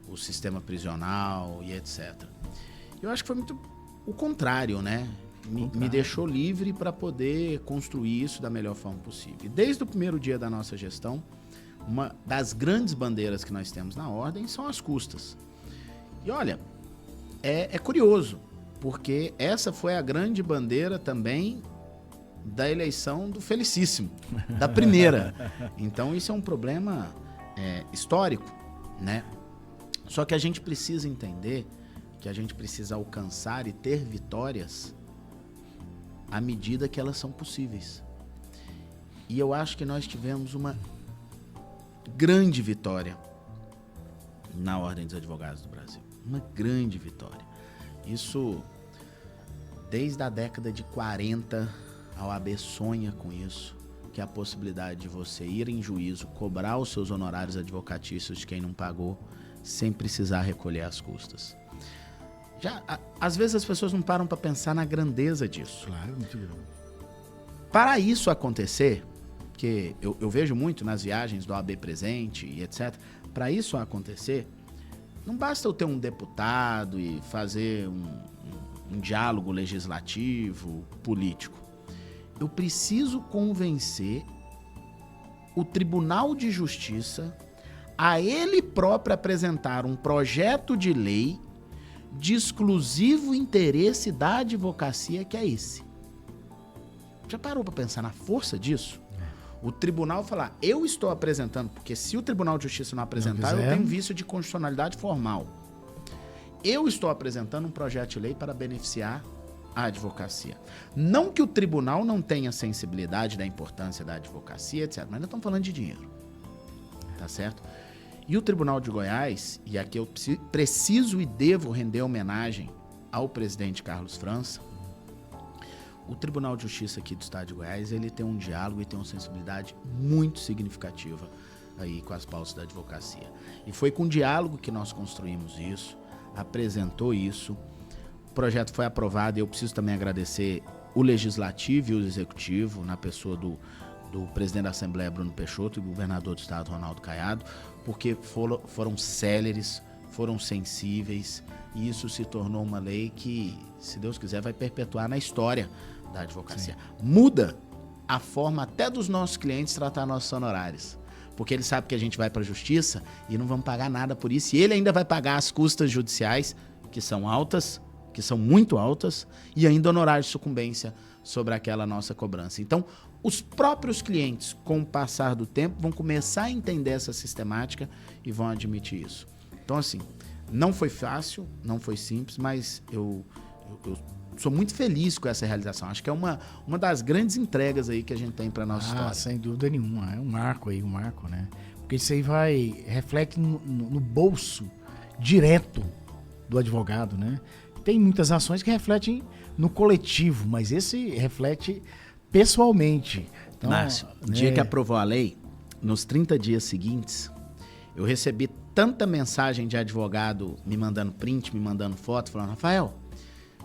o sistema prisional e etc. Eu acho que foi muito o contrário, né? Me deixou livre para poder construir isso da melhor forma possível. E desde o primeiro dia da nossa gestão, uma das grandes bandeiras que nós temos na ordem são as custas. E olha, é curioso, porque essa foi a grande bandeira também da eleição do Felicíssimo, da primeira. Então isso é um problema histórico, né? Só que a gente precisa entender que a gente precisa alcançar e ter vitórias à medida que elas são possíveis. E eu acho que nós tivemos uma grande vitória na Ordem dos Advogados do Brasil. Uma grande vitória. Isso, desde a década de 40, a OAB sonha com isso, que é a possibilidade de você ir em juízo, cobrar os seus honorários advocatícios de quem não pagou, sem precisar recolher as custas. Às vezes as pessoas não param para pensar na grandeza disso. Claro, muito grande. Para isso acontecer, que eu vejo muito nas viagens do OAB Presente e etc., para isso acontecer, não basta eu ter um deputado e fazer um diálogo legislativo, político. Eu preciso convencer o Tribunal de Justiça a ele próprio apresentar um projeto de lei de exclusivo interesse da advocacia, que é esse. Já parou para pensar na força disso? O tribunal falar, eu estou apresentando, porque se o Tribunal de Justiça não apresentar, eu tenho vício de constitucionalidade formal. Eu estou apresentando um projeto de lei para beneficiar a advocacia. Não que o tribunal não tenha sensibilidade da importância da advocacia, etc., mas nós estamos falando de dinheiro. Tá certo? E o Tribunal de Goiás, e aqui eu preciso e devo render homenagem ao presidente Carlos França, o Tribunal de Justiça aqui do Estado de Goiás, ele tem um diálogo e tem uma sensibilidade muito significativa aí com as pautas da advocacia. E foi com diálogo que nós construímos isso, apresentou isso, o projeto foi aprovado e eu preciso também agradecer o Legislativo e o Executivo, na pessoa do presidente da Assembleia, Bruno Peixoto, e o governador do Estado, Ronaldo Caiado, porque foram céleres, foram sensíveis, e isso se tornou uma lei que, se Deus quiser, vai perpetuar na história da advocacia. Sim. Muda a forma até dos nossos clientes tratar nossos honorários, porque ele sabe que a gente vai para a justiça e não vamos pagar nada por isso, e ele ainda vai pagar as custas judiciais, que são altas, que são muito altas, e ainda honorário de sucumbência sobre aquela nossa cobrança. Então, os próprios clientes, com o passar do tempo, vão começar a entender essa sistemática e vão admitir isso. Então, assim, não foi fácil, não foi simples, mas eu sou muito feliz com essa realização. Acho que é uma das grandes entregas aí que a gente tem para nossa história. Sem dúvida nenhuma. É um marco, né? Porque isso aí reflete no bolso direto do advogado, né? Tem muitas ações que refletem no coletivo, mas esse reflete pessoalmente. Então, Márcio, no dia que aprovou a lei, nos 30 dias seguintes, eu recebi tanta mensagem de advogado me mandando print, me mandando foto, falando, Rafael,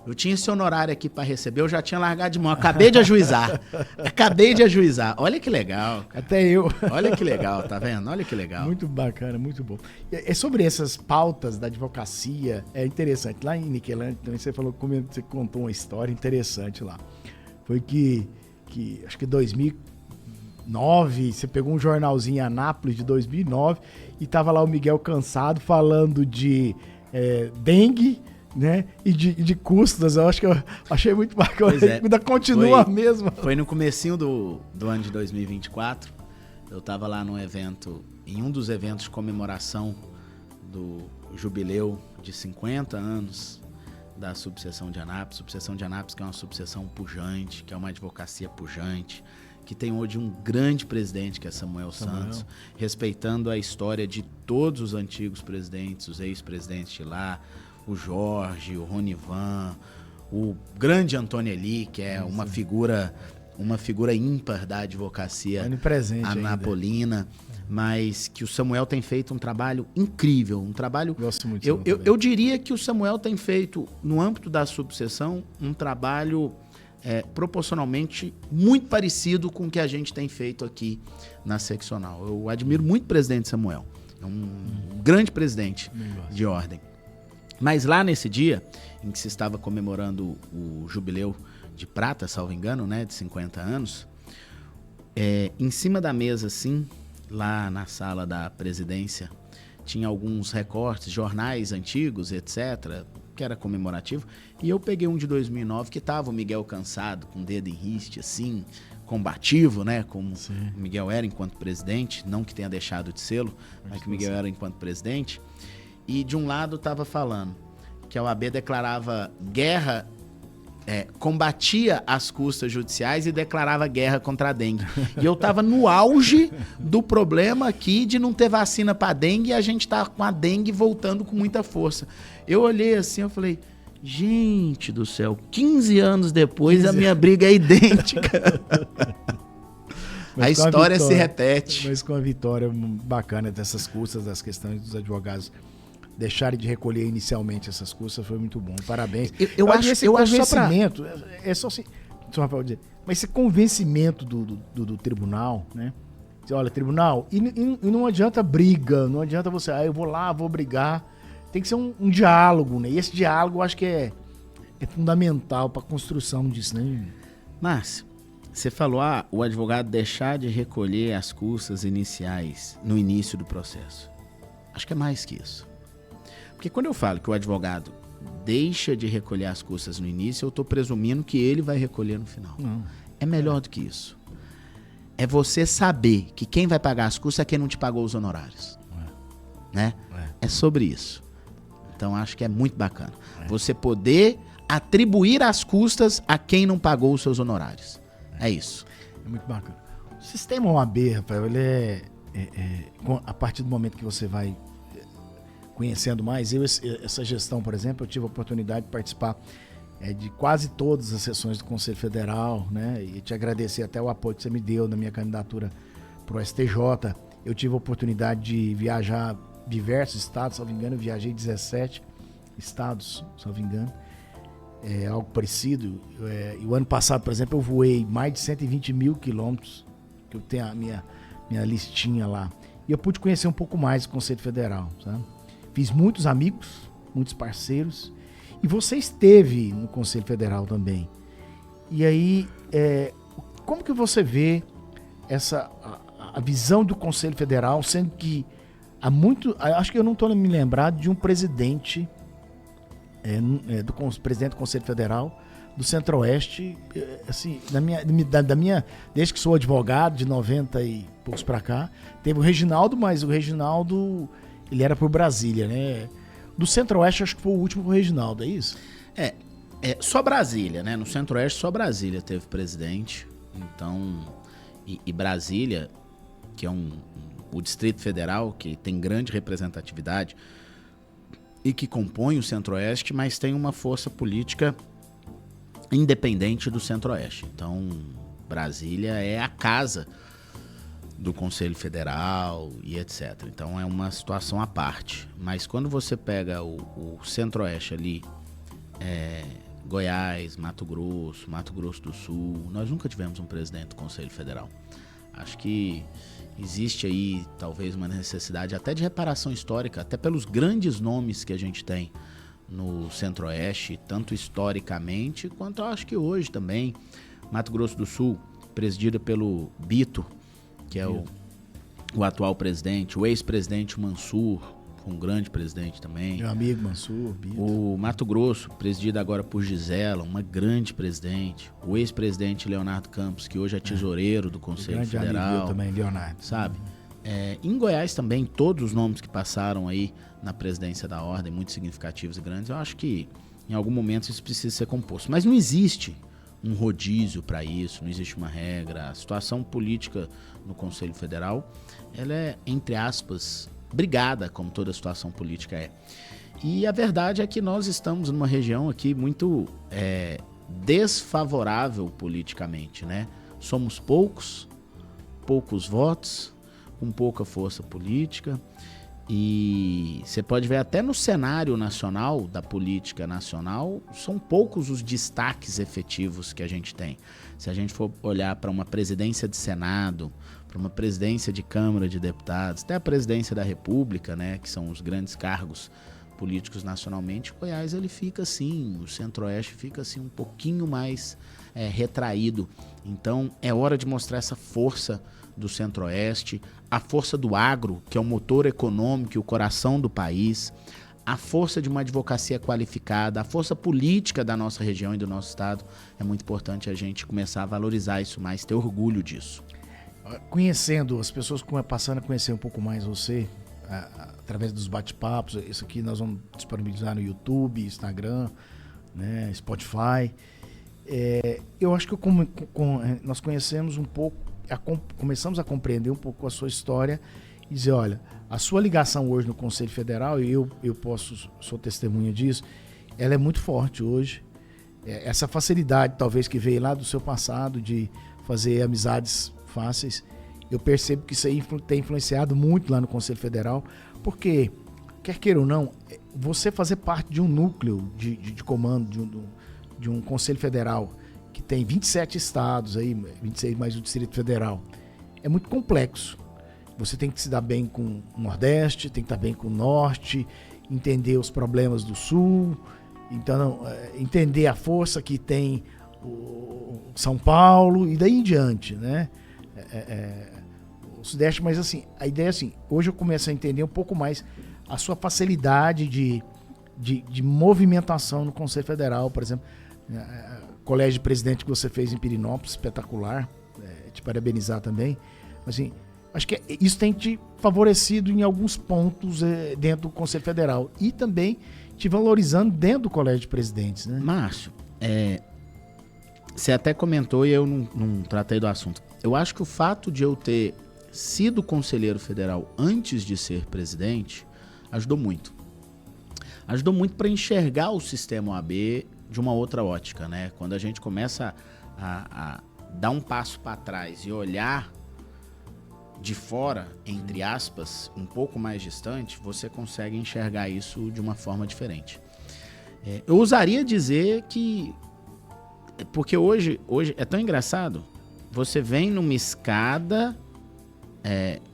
eu tinha esse honorário aqui para receber, eu já tinha largado de mão, acabei de ajuizar. Olha que legal. Até eu. Olha que legal, tá vendo? Olha que legal. Muito bacana, muito bom. É sobre essas pautas da advocacia, é interessante. Lá em Niquelândia também você contou uma história interessante lá. Foi que acho que 2009, você pegou um jornalzinho em Anápolis de 2009 e tava lá o Miguel Cansado falando de dengue, né? E de custas. Eu acho que eu achei muito bacana. Ainda continua a mesma. Foi no comecinho do ano de 2024. Eu tava lá num evento, em um dos eventos de comemoração do jubileu de 50 anos da subseção de Anápolis. Subseção de Anápolis, que é uma subseção pujante, que é uma advocacia pujante, que tem hoje um grande presidente, que é Samuel Santos, respeitando a história de todos os antigos presidentes, os ex-presidentes de lá, o Jorge, o Ronivan, o grande Antônio Eli, que é uma figura ímpar da advocacia anapolina, mas que o Samuel tem feito um trabalho incrível, um trabalho... Gosto muito. Eu diria que o Samuel tem feito, no âmbito da subseção, um trabalho proporcionalmente muito parecido com o que a gente tem feito aqui na seccional. Eu admiro muito o presidente Samuel. É um grande presidente de ordem. Mas lá nesse dia, em que se estava comemorando o jubileu de prata, salvo engano, né, de 50 anos, em cima da mesa, assim, lá na sala da presidência, tinha alguns recortes, jornais antigos, etc., que era comemorativo, e eu peguei um de 2009, que estava o Miguel cansado, com o dedo em riste, assim, combativo, né, como o Miguel era enquanto presidente, não que tenha deixado de sê-lo, mas que o Miguel era enquanto presidente. E de um lado estava falando que a OAB declarava guerra, combatia as custas judiciais e declarava guerra contra a dengue. E eu estava no auge do problema aqui de não ter vacina para dengue e a gente tá com a dengue voltando com muita força. Eu olhei assim, eu falei, gente do céu, 15 anos depois a minha briga é idêntica. A história se repete. Mas com a vitória bacana dessas custas, das questões dos advogados deixarem de recolher inicialmente essas custas, foi muito bom. Parabéns. Eu acho esse convencimento, só para dizer, mas esse convencimento do tribunal, né? Olha, tribunal, e não adianta briga, não adianta você, eu vou lá, vou brigar. Tem que ser um diálogo, né? E esse diálogo eu acho que é fundamental para a construção disso, né? Márcio, você falou, o advogado deixar de recolher as custas iniciais no início do processo. Acho que é mais que isso. Porque quando eu falo que o advogado deixa de recolher as custas no início, eu estou presumindo que ele vai recolher no final. Não. É melhor do que isso. É você saber que quem vai pagar as custas é quem não te pagou os honorários. Né? É sobre isso. Então, acho que é muito bacana. Você poder atribuir as custas a quem não pagou os seus honorários. É isso. É muito bacana. O sistema OAB, Rafael, ele a partir do momento que você vai conhecendo mais, essa gestão, por exemplo, eu tive a oportunidade de participar de quase todas as sessões do Conselho Federal, né? E te agradecer até o apoio que você me deu na minha candidatura para o STJ. Eu tive a oportunidade de viajar diversos estados, salvo engano, eu viajei 17 estados, salvo engano. Algo parecido. E o ano passado, por exemplo, eu voei mais de 120 mil quilômetros, que eu tenho a minha listinha lá. E eu pude conhecer um pouco mais do Conselho Federal, sabe? Fiz muitos amigos, muitos parceiros. E você esteve no Conselho Federal também. E aí, como que você vê a visão do Conselho Federal, sendo que acho que eu não estou me lembrado de um presidente, presidente do Conselho Federal do Centro-Oeste, assim, desde que sou advogado, de 90 e poucos para cá, teve o Reginaldo, mas o Reginaldo, ele era por Brasília, né? Do Centro-Oeste, acho que foi o último com o Reginaldo, é isso? Só Brasília, né? No Centro-Oeste, só Brasília teve presidente. Então, e Brasília, que é o Distrito Federal, que tem grande representatividade e que compõe o Centro-Oeste, mas tem uma força política independente do Centro-Oeste. Então, Brasília é a casa do Conselho Federal e etc. Então é uma situação à parte. Mas quando você pega o Centro-Oeste ali, Goiás, Mato Grosso do Sul, nós nunca tivemos um presidente do Conselho Federal. Acho que existe aí talvez uma necessidade até de reparação histórica, até pelos grandes nomes que a gente tem no Centro-Oeste, tanto historicamente quanto eu acho que hoje também. Mato Grosso do Sul, presidida pelo Bito, que é o atual presidente, o ex-presidente Mansur, um grande presidente também. Meu amigo Mansur, Bito. O Mato Grosso, presidido agora por Gisela, uma grande presidente. O ex-presidente Leonardo Campos, que hoje é tesoureiro do Conselho Federal. Amigo também, Leonardo. Sabe? Em Goiás também, todos os nomes que passaram aí na presidência da ordem, muito significativos e grandes, eu acho que em algum momento isso precisa ser composto. Mas não existe um rodízio para isso, não existe uma regra. A situação política no Conselho Federal, ela é, entre aspas, brigada, como toda situação política é. E a verdade é que nós estamos numa região aqui muito desfavorável politicamente, né? Somos poucos votos, com pouca força política. E você pode ver até no cenário nacional, da política nacional, são poucos os destaques efetivos que a gente tem. Se a gente for olhar para uma presidência de Senado, para uma presidência de Câmara de Deputados, até a presidência da República, né, que são os grandes cargos políticos nacionalmente, Goiás ele fica assim, o Centro-Oeste fica assim um pouquinho mais retraído. Então é hora de mostrar essa força do Centro-Oeste, a força do agro, que é o motor econômico e o coração do país, a força de uma advocacia qualificada, a força política da nossa região e do nosso estado. É muito importante a gente começar a valorizar isso mais, ter orgulho disso. Conhecendo, as pessoas passando a conhecer um pouco mais você, através dos bate-papos, isso aqui nós vamos disponibilizar no YouTube, Instagram, né, Spotify. Eu acho que nós conhecemos um pouco, começamos a compreender um pouco a sua história e dizer, olha, a sua ligação hoje no Conselho Federal, e eu sou testemunha disso, ela é muito forte hoje. Essa facilidade, talvez, que veio lá do seu passado, de fazer amizades fáceis, eu percebo que isso aí tem influenciado muito lá no Conselho Federal, porque, quer queira ou não, você fazer parte de um núcleo de comando de um Conselho Federal que tem 27 estados, aí, 26 mais o Distrito Federal, é muito complexo. Você tem que se dar bem com o Nordeste, tem que estar bem com o Norte, entender os problemas do Sul, então, entender a força que tem o São Paulo e daí em diante, né? O Sudeste, mas assim, a ideia é assim, hoje eu começo a entender um pouco mais a sua facilidade de movimentação no Conselho Federal, por exemplo, colégio de presidente que você fez em Pirinópolis, espetacular, te parabenizar também, assim, acho que isso tem te favorecido em alguns pontos dentro do Conselho Federal e também te valorizando dentro do Colégio de Presidentes, né? Márcio, você até comentou e eu não tratei do assunto. Eu acho que o fato de eu ter sido conselheiro federal antes de ser presidente ajudou muito. Ajudou muito para enxergar o sistema OAB de uma outra ótica, né? Quando a gente começa a dar um passo para trás e olhar de fora, entre aspas, um pouco mais distante, você consegue enxergar isso de uma forma diferente. Eu ousaria dizer que... Porque hoje é tão engraçado, você vem numa escada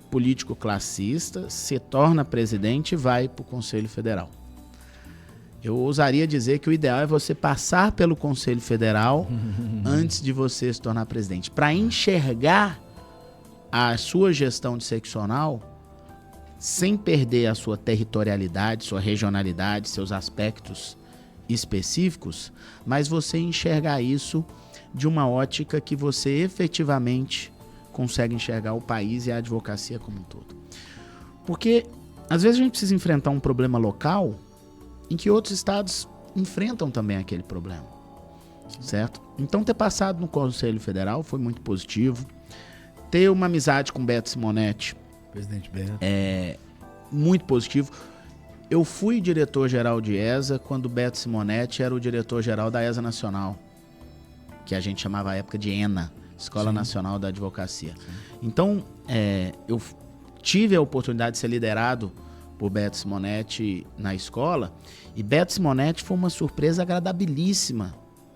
político-classista, se torna presidente e vai para o Conselho Federal. Eu ousaria dizer que o ideal é você passar pelo Conselho Federal antes de você se tornar presidente, para enxergar a sua gestão de seccional sem perder a sua territorialidade, sua regionalidade, seus aspectos específicos, mas você enxergar isso de uma ótica que você efetivamente consegue enxergar o país e a advocacia como um todo. Porque às vezes a gente precisa enfrentar um problema local em que outros estados enfrentam também aquele problema, certo? Então ter passado no Conselho Federal foi muito positivo. Ter uma amizade com Beto Simonetti, presidente Beto, muito positivo. Eu fui diretor-geral de ESA quando Beto Simonetti era o diretor-geral da ESA Nacional, que a gente chamava à época de ENA, Escola Sim. Nacional da Advocacia. Sim. Então, eu tive a oportunidade de ser liderado por Beto Simonetti na escola, e Beto Simonetti foi uma surpresa agradabilíssima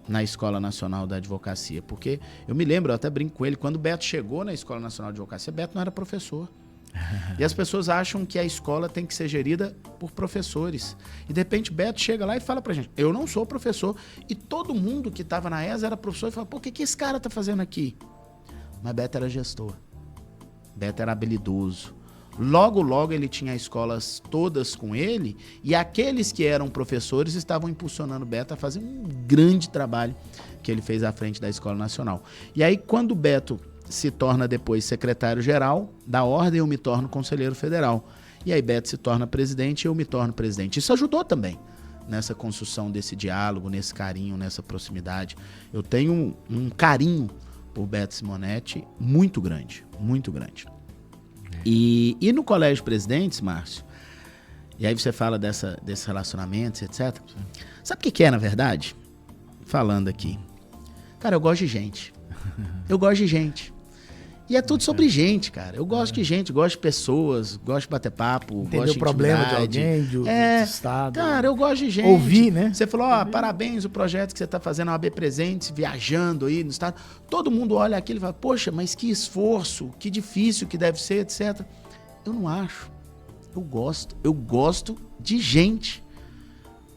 na Escola Nacional da Advocacia, porque eu me lembro, eu até brinco com ele, quando o Beto chegou na Escola Nacional de Advocacia, Beto não era professor. E as pessoas acham que a escola tem que ser gerida por professores. E de repente Beto chega lá e fala pra gente, eu não sou professor. E todo mundo que estava na ESA era professor e fala, pô, o que esse cara tá fazendo aqui? Mas Beto era gestor. Beto era habilidoso. Logo ele tinha escolas todas com ele, e aqueles que eram professores estavam impulsionando o Beto a fazer um grande trabalho que ele fez à frente da Escola Nacional. E aí, quando o Beto se torna depois secretário-geral da ordem, eu me torno conselheiro federal. E aí Beto se torna presidente e eu me torno presidente. Isso ajudou também nessa construção desse diálogo, nesse carinho, nessa proximidade. Eu tenho um carinho por Beto Simonetti muito grande, muito grande. E no Colégio de Presidentes, Márcio, e aí você fala desses relacionamentos, etc. Sabe o que é, na verdade? Falando aqui. Cara, eu gosto de gente. Eu gosto de gente. E é tudo sobre gente, cara. Eu gosto de gente, gosto de pessoas, gosto de bater papo, Entender gosto de o problema de intimidade. alguém, do estado. Cara, eu gosto de gente. Ouvir, né? Você falou, parabéns o projeto que você está fazendo, a OAB Presentes, viajando aí no estado. Todo mundo olha aquilo e fala, poxa, mas que esforço, que difícil que deve ser, etc. Eu não acho. Eu gosto de gente.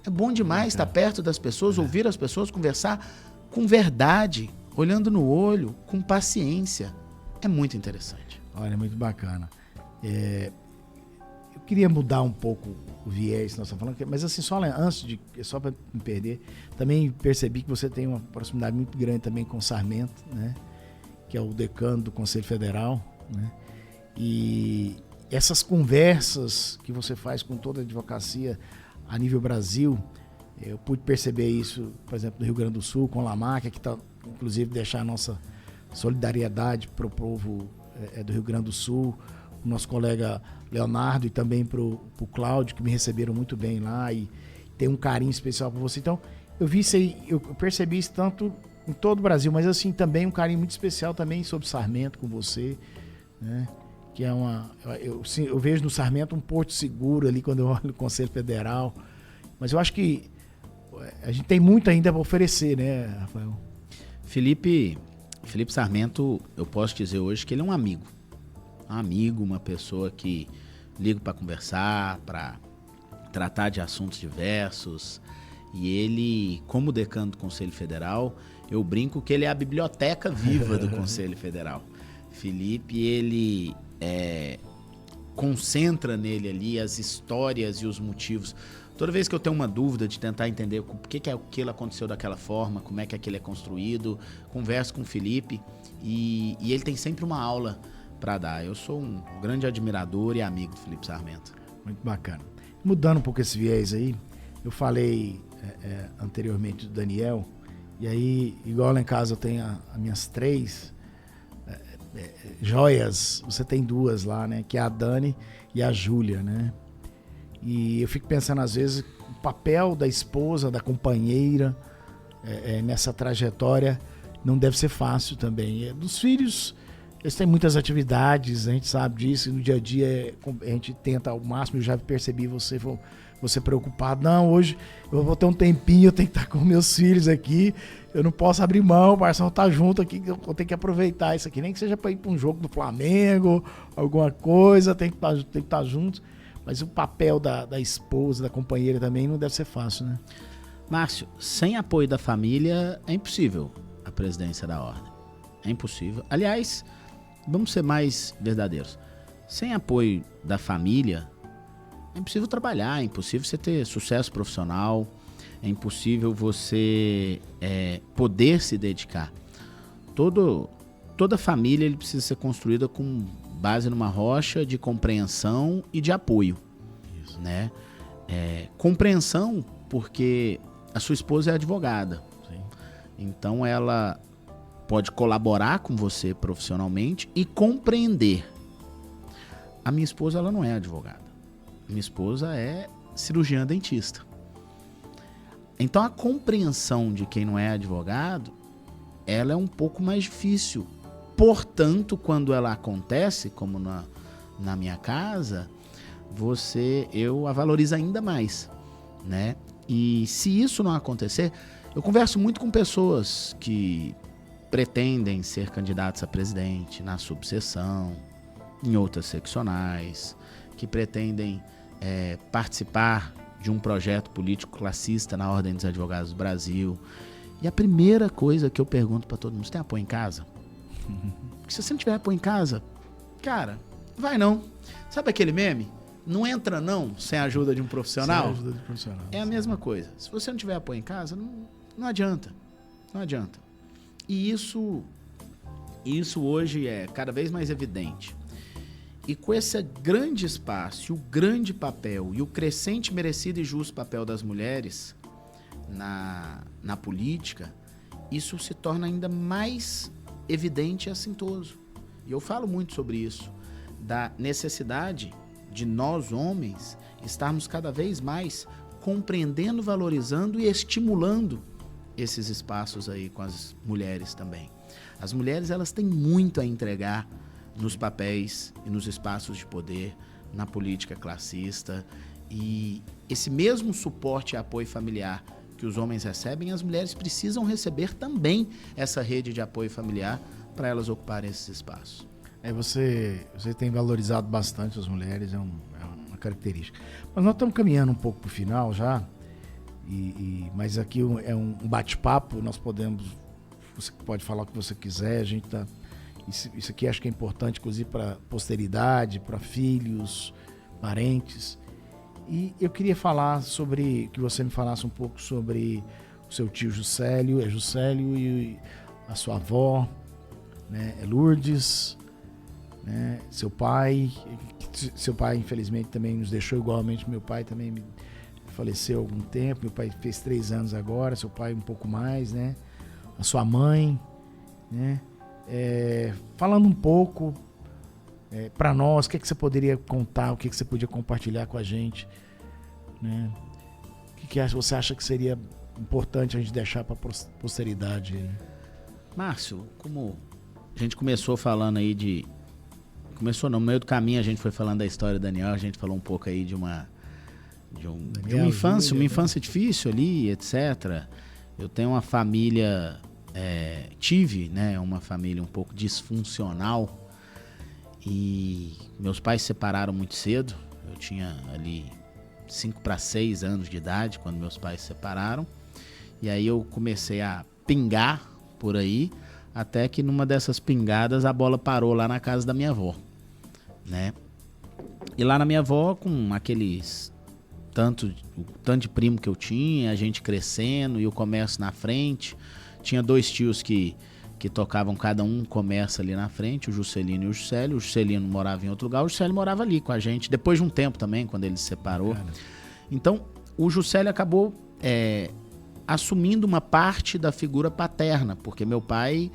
É bom demais estar perto das pessoas, ouvir as pessoas, conversar com verdade, olhando no olho, com paciência. É muito interessante. Olha, é muito bacana. Eu queria mudar um pouco o viés que nós estamos falando, mas assim, só para me perder, também percebi que você tem uma proximidade muito grande também com o Sarmento, né? Que é o decano do Conselho Federal, né? E essas conversas que você faz com toda a advocacia a nível Brasil, eu pude perceber isso, por exemplo, no Rio Grande do Sul, com a Lamarca, que está, inclusive, deixar a nossa solidariedade para o povo do Rio Grande do Sul, o nosso colega Leonardo e também para o Cláudio, que me receberam muito bem lá e tem um carinho especial por você. Então, eu vi isso aí, eu percebi isso tanto em todo o Brasil, mas assim, também um carinho muito especial também sobre Sarmento com você, né? Que é eu vejo no Sarmento um porto seguro ali quando eu olho o Conselho Federal, mas eu acho que a gente tem muito ainda para oferecer, né, Rafael? Felipe Sarmento, eu posso dizer hoje que ele é um amigo, uma pessoa que ligo para conversar, para tratar de assuntos diversos, e ele, como decano do Conselho Federal, eu brinco que ele é a biblioteca viva do Conselho Federal. Felipe, ele concentra nele ali as histórias e os motivos. Toda vez que eu tenho uma dúvida de tentar entender por que aquilo aconteceu daquela forma, como é que aquilo é construído, converso com o Felipe e ele tem sempre uma aula para dar. Eu sou um grande admirador e amigo do Felipe Sarmento. Muito bacana. Mudando um pouco esse viés aí, eu falei anteriormente do Daniel, e aí, igual lá em casa eu tenho as minhas 3 joias, você tem 2 lá, né? Que é a Dani e a Júlia, né? E eu fico pensando, às vezes, o papel da esposa, da companheira, nessa trajetória não deve ser fácil também. Dos filhos, eles têm muitas atividades, a gente sabe disso, e no dia a dia a gente tenta ao máximo. Eu já percebi você preocupado. Não, hoje eu vou ter um tempinho, eu tenho que estar com meus filhos aqui, eu não posso abrir mão, o Marcelo tá junto aqui, eu tenho que aproveitar isso aqui, nem que seja para ir para um jogo do Flamengo, alguma coisa, tem que estar juntos. Mas o papel da esposa, da companheira também não deve ser fácil, né? Márcio, sem apoio da família é impossível a presidência da ordem. É impossível. Aliás, vamos ser mais verdadeiros. Sem apoio da família, é impossível trabalhar, é impossível você ter sucesso profissional, é impossível você poder se dedicar. Toda família ele precisa ser construída com base numa rocha de compreensão e de apoio. Isso. Né? Compreensão porque a sua esposa é advogada. Sim. Então ela pode colaborar com você profissionalmente e compreender. A minha esposa ela não é advogada. Minha esposa é cirurgiã dentista. Então a compreensão de quem não é advogado, ela é um pouco mais difícil. Portanto, quando ela acontece, como na minha casa, eu a valorizo ainda mais, né? E se isso não acontecer, eu converso muito com pessoas que pretendem ser candidatos a presidente na subseção, em outras seccionais, que pretendem participar de um projeto político classista na Ordem dos Advogados do Brasil. E a primeira coisa que eu pergunto para todo mundo: você tem apoio em casa? Porque se você não tiver apoio em casa, cara, vai não. Sabe aquele meme? Não entra não sem a ajuda de um profissional? Sem a ajuda de um profissional. É a mesma coisa. Se você não tiver apoio em casa, não adianta. Não adianta. E isso hoje é cada vez mais evidente. E com esse grande espaço, o grande papel e o crescente, merecido e justo papel das mulheres na política, isso se torna ainda mais evidente e assintoso. E eu falo muito sobre isso, da necessidade de nós, homens, estarmos cada vez mais compreendendo, valorizando e estimulando esses espaços aí com as mulheres também. As mulheres, elas têm muito a entregar nos papéis e nos espaços de poder, na política classista. E esse mesmo suporte e apoio familiar que os homens recebem, as mulheres precisam receber também essa rede de apoio familiar para elas ocuparem esses espaços. Você tem valorizado bastante as mulheres, é uma característica. Mas nós estamos caminhando um pouco para o final já, mas aqui é um bate-papo, nós podemos, você pode falar o que você quiser, a gente tá, isso aqui acho que é importante, inclusive para posteridade, para filhos, parentes. E eu queria falar que você me falasse um pouco sobre o seu tio Juscelio, Juscelio e a sua avó, né, Lourdes, né, seu pai infelizmente também nos deixou, igualmente meu pai também faleceu há algum tempo, meu pai fez 3 anos agora, seu pai um pouco mais, né, a sua mãe, né, falando um pouco para nós, o que você poderia contar, o que você podia compartilhar com a gente, né? O que você acha que seria importante a gente deixar para a posteridade? Né? Márcio, como a gente começou falando aí no meio do caminho a gente foi falando da história do Daniel, a gente falou um pouco aí de uma infância, uma infância difícil ali, etc. Eu tenho uma família, tive, né, uma família um pouco disfuncional. E meus pais se separaram muito cedo. Eu tinha ali 5 para 6 anos de idade quando meus pais se separaram. E aí eu comecei a pingar por aí, até que numa dessas pingadas a bola parou lá na casa da minha avó, né? E lá na minha avó, com aqueles tanto de primo que eu tinha, a gente crescendo e o comércio na frente. Tinha 2 tios que tocavam cada um comércio ali na frente, o Juscelino e o Juscelio. O Juscelino morava em outro lugar, o Juscelio morava ali com a gente, depois de um tempo também, quando ele se separou. Cara. Então, o Juscelio acabou assumindo uma parte da figura paterna, porque meu pai,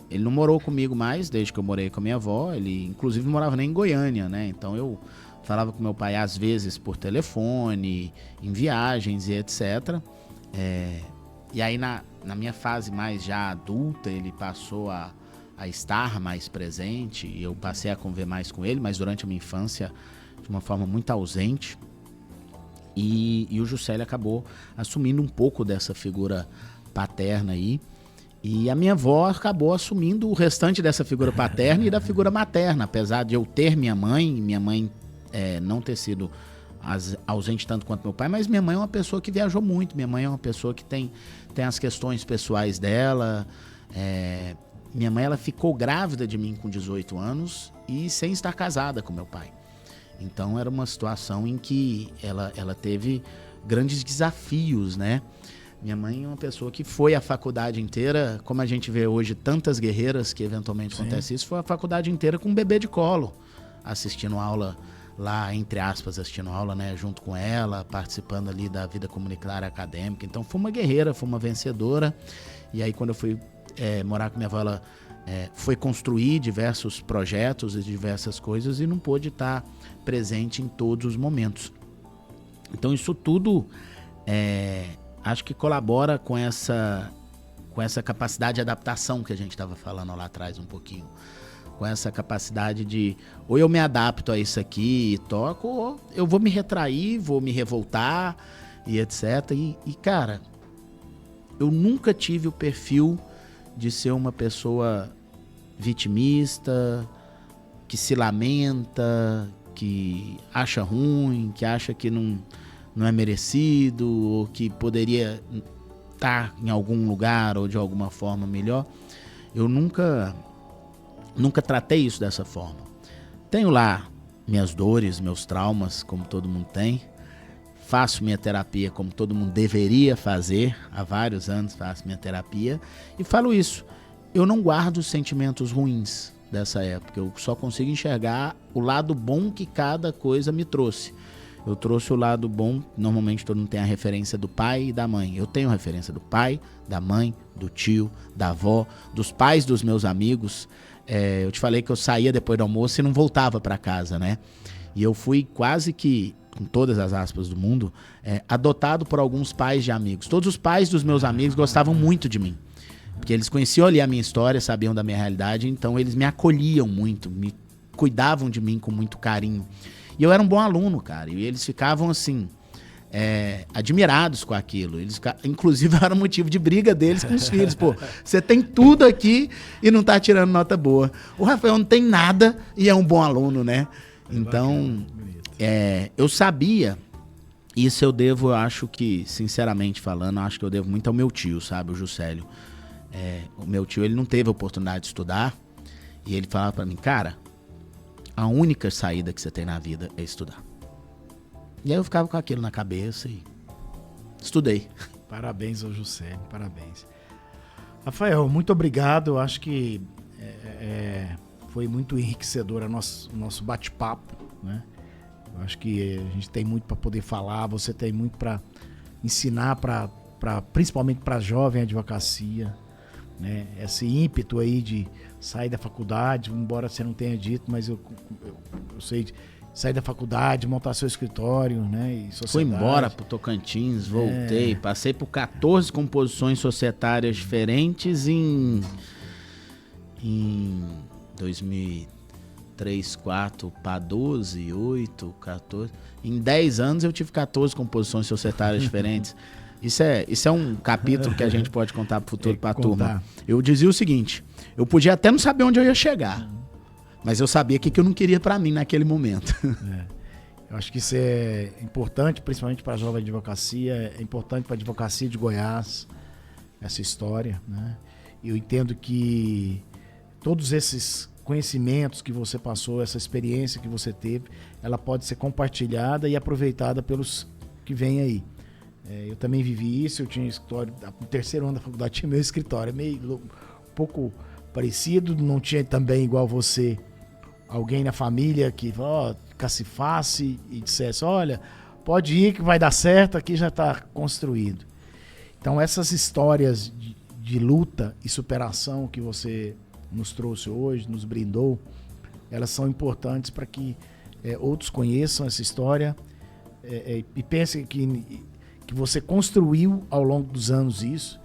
ele não morou comigo mais, desde que eu morei com a minha avó, ele inclusive morava nem em Goiânia, né? Então eu falava com meu pai às vezes por telefone, em viagens e etc. E aí na minha fase mais já adulta, ele passou a estar mais presente e eu passei a conviver mais com ele, mas durante a minha infância de uma forma muito ausente. E o Juscelio acabou assumindo um pouco dessa figura paterna aí. E a minha avó acabou assumindo o restante dessa figura paterna e da figura materna, apesar de eu ter minha mãe não ter sido ausente tanto quanto meu pai, mas minha mãe é uma pessoa que viajou muito, minha mãe é uma pessoa que tem as questões pessoais dela. Minha mãe, ela ficou grávida de mim com 18 anos e sem estar casada com meu pai. Então era uma situação em que ela teve grandes desafios, né? Minha mãe é uma pessoa que foi a faculdade inteira, como a gente vê hoje tantas guerreiras que eventualmente acontece isso, foi a faculdade inteira com um bebê de colo, assistindo aula lá, entre aspas, assistindo aula, né, junto com ela, participando ali da vida comunitária acadêmica. Então foi uma guerreira, foi uma vencedora. E aí quando eu fui morar com minha avó, ela foi construir diversos projetos e diversas coisas e não pôde estar presente em todos os momentos. Então isso tudo acho que colabora com essa capacidade de adaptação que a gente estava falando lá atrás um pouquinho. Com essa capacidade de ou eu me adapto a isso aqui e toco, ou eu vou me retrair, vou me revoltar e etc. E cara, eu nunca tive o perfil de ser uma pessoa vitimista, que se lamenta, que acha ruim, que acha que não é merecido, ou que poderia estar em algum lugar ou de alguma forma melhor. Eu nunca tratei isso dessa forma. Tenho lá minhas dores, meus traumas, como todo mundo tem. Faço minha terapia como todo mundo deveria fazer. Há vários anos faço minha terapia. E falo isso. Eu não guardo sentimentos ruins dessa época. Eu só consigo enxergar o lado bom que cada coisa me trouxe. Eu trouxe o lado bom. Normalmente todo mundo tem a referência do pai e da mãe. Eu tenho a referência do pai, da mãe, do tio, da avó, dos pais dos meus amigos. Eu te falei que eu saía depois do almoço e não voltava para casa, né? E eu fui quase que, com todas as aspas do mundo, adotado por alguns pais de amigos. Todos os pais dos meus amigos gostavam muito de mim. Porque eles conheciam ali a minha história, sabiam da minha realidade, então eles me acolhiam muito, me cuidavam de mim com muito carinho. E eu era um bom aluno, cara, e eles ficavam assim, admirados com aquilo. Inclusive era motivo de briga deles com os filhos. Pô, você tem tudo aqui e não tá tirando nota boa. O Rafael não tem nada e é um bom aluno, né? Então, eu sabia, isso eu devo, eu acho que, sinceramente falando, eu acho que eu devo muito ao meu tio, sabe, o Juscelio. O meu tio, ele não teve a oportunidade de estudar e ele falava pra mim, cara, a única saída que você tem na vida é estudar. E aí eu ficava com aquilo na cabeça e estudei. Parabéns ao Juscelio, parabéns. Rafael, muito obrigado. Eu acho que foi muito enriquecedor o nosso bate-papo, né? Eu acho que a gente tem muito para poder falar, você tem muito para ensinar, principalmente para jovem advocacia, né? Esse ímpeto aí de sair da faculdade, embora você não tenha dito, mas eu sei de sair da faculdade, montar seu escritório, né? E sociedade. Fui embora pro Tocantins, voltei, passei por 14 composições societárias diferentes em 2003, 4 para 12, 8, 14. Em 10 anos eu tive 14 composições societárias diferentes. Isso é um capítulo que a gente pode contar pro futuro pra turma. Eu dizia o seguinte, eu podia até não saber onde eu ia chegar, mas eu sabia o que eu não queria pra mim naquele momento. Eu acho que isso é importante, principalmente para a jovem advocacia, é importante para a advocacia de Goiás, essa história, né? E eu entendo que todos esses conhecimentos que você passou, essa experiência que você teve, ela pode ser compartilhada e aproveitada pelos que vêm aí. Eu também vivi isso, eu tinha escritório, no terceiro ano da faculdade tinha meu escritório, um pouco parecido, não tinha também igual você, alguém na família que cacifasse e dissesse, olha, pode ir que vai dar certo, aqui já está construído. Então essas histórias de luta e superação que você nos trouxe hoje, nos brindou, elas são importantes para que outros conheçam essa história e pensem que você construiu ao longo dos anos isso,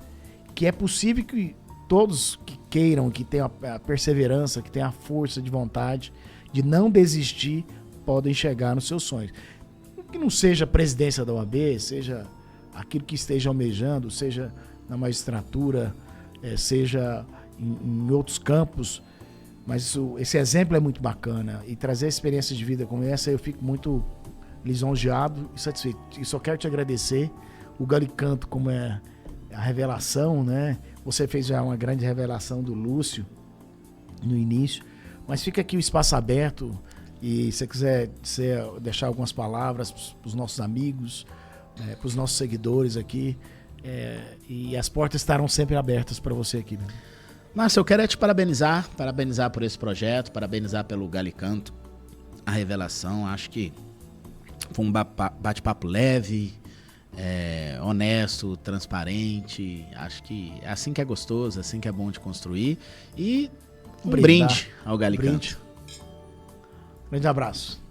que é possível que todos que queiram, que tenham a perseverança, que tenham a força de vontade de não desistir, podem chegar nos seus sonhos. Que não seja a presidência da OAB, seja aquilo que esteja almejando, seja na magistratura, seja em outros campos, mas esse exemplo é muito bacana e trazer experiências de vida como essa, eu fico muito lisonjeado e satisfeito. E só quero te agradecer. O Galicanto, como é a revelação, né? Você fez já uma grande revelação do Lúcio no início, mas fica aqui o espaço aberto e se você quiser deixar algumas palavras para os nossos amigos, para os nossos seguidores aqui, e as portas estarão sempre abertas para você aqui. Né? Márcio, eu quero te parabenizar por esse projeto, parabenizar pelo Galicanto, a revelação. Acho que foi um bate-papo leve, honesto, transparente. Acho que é assim que é gostoso, assim que é bom de construir. E um brinde ao Galicanto. Grande abraço.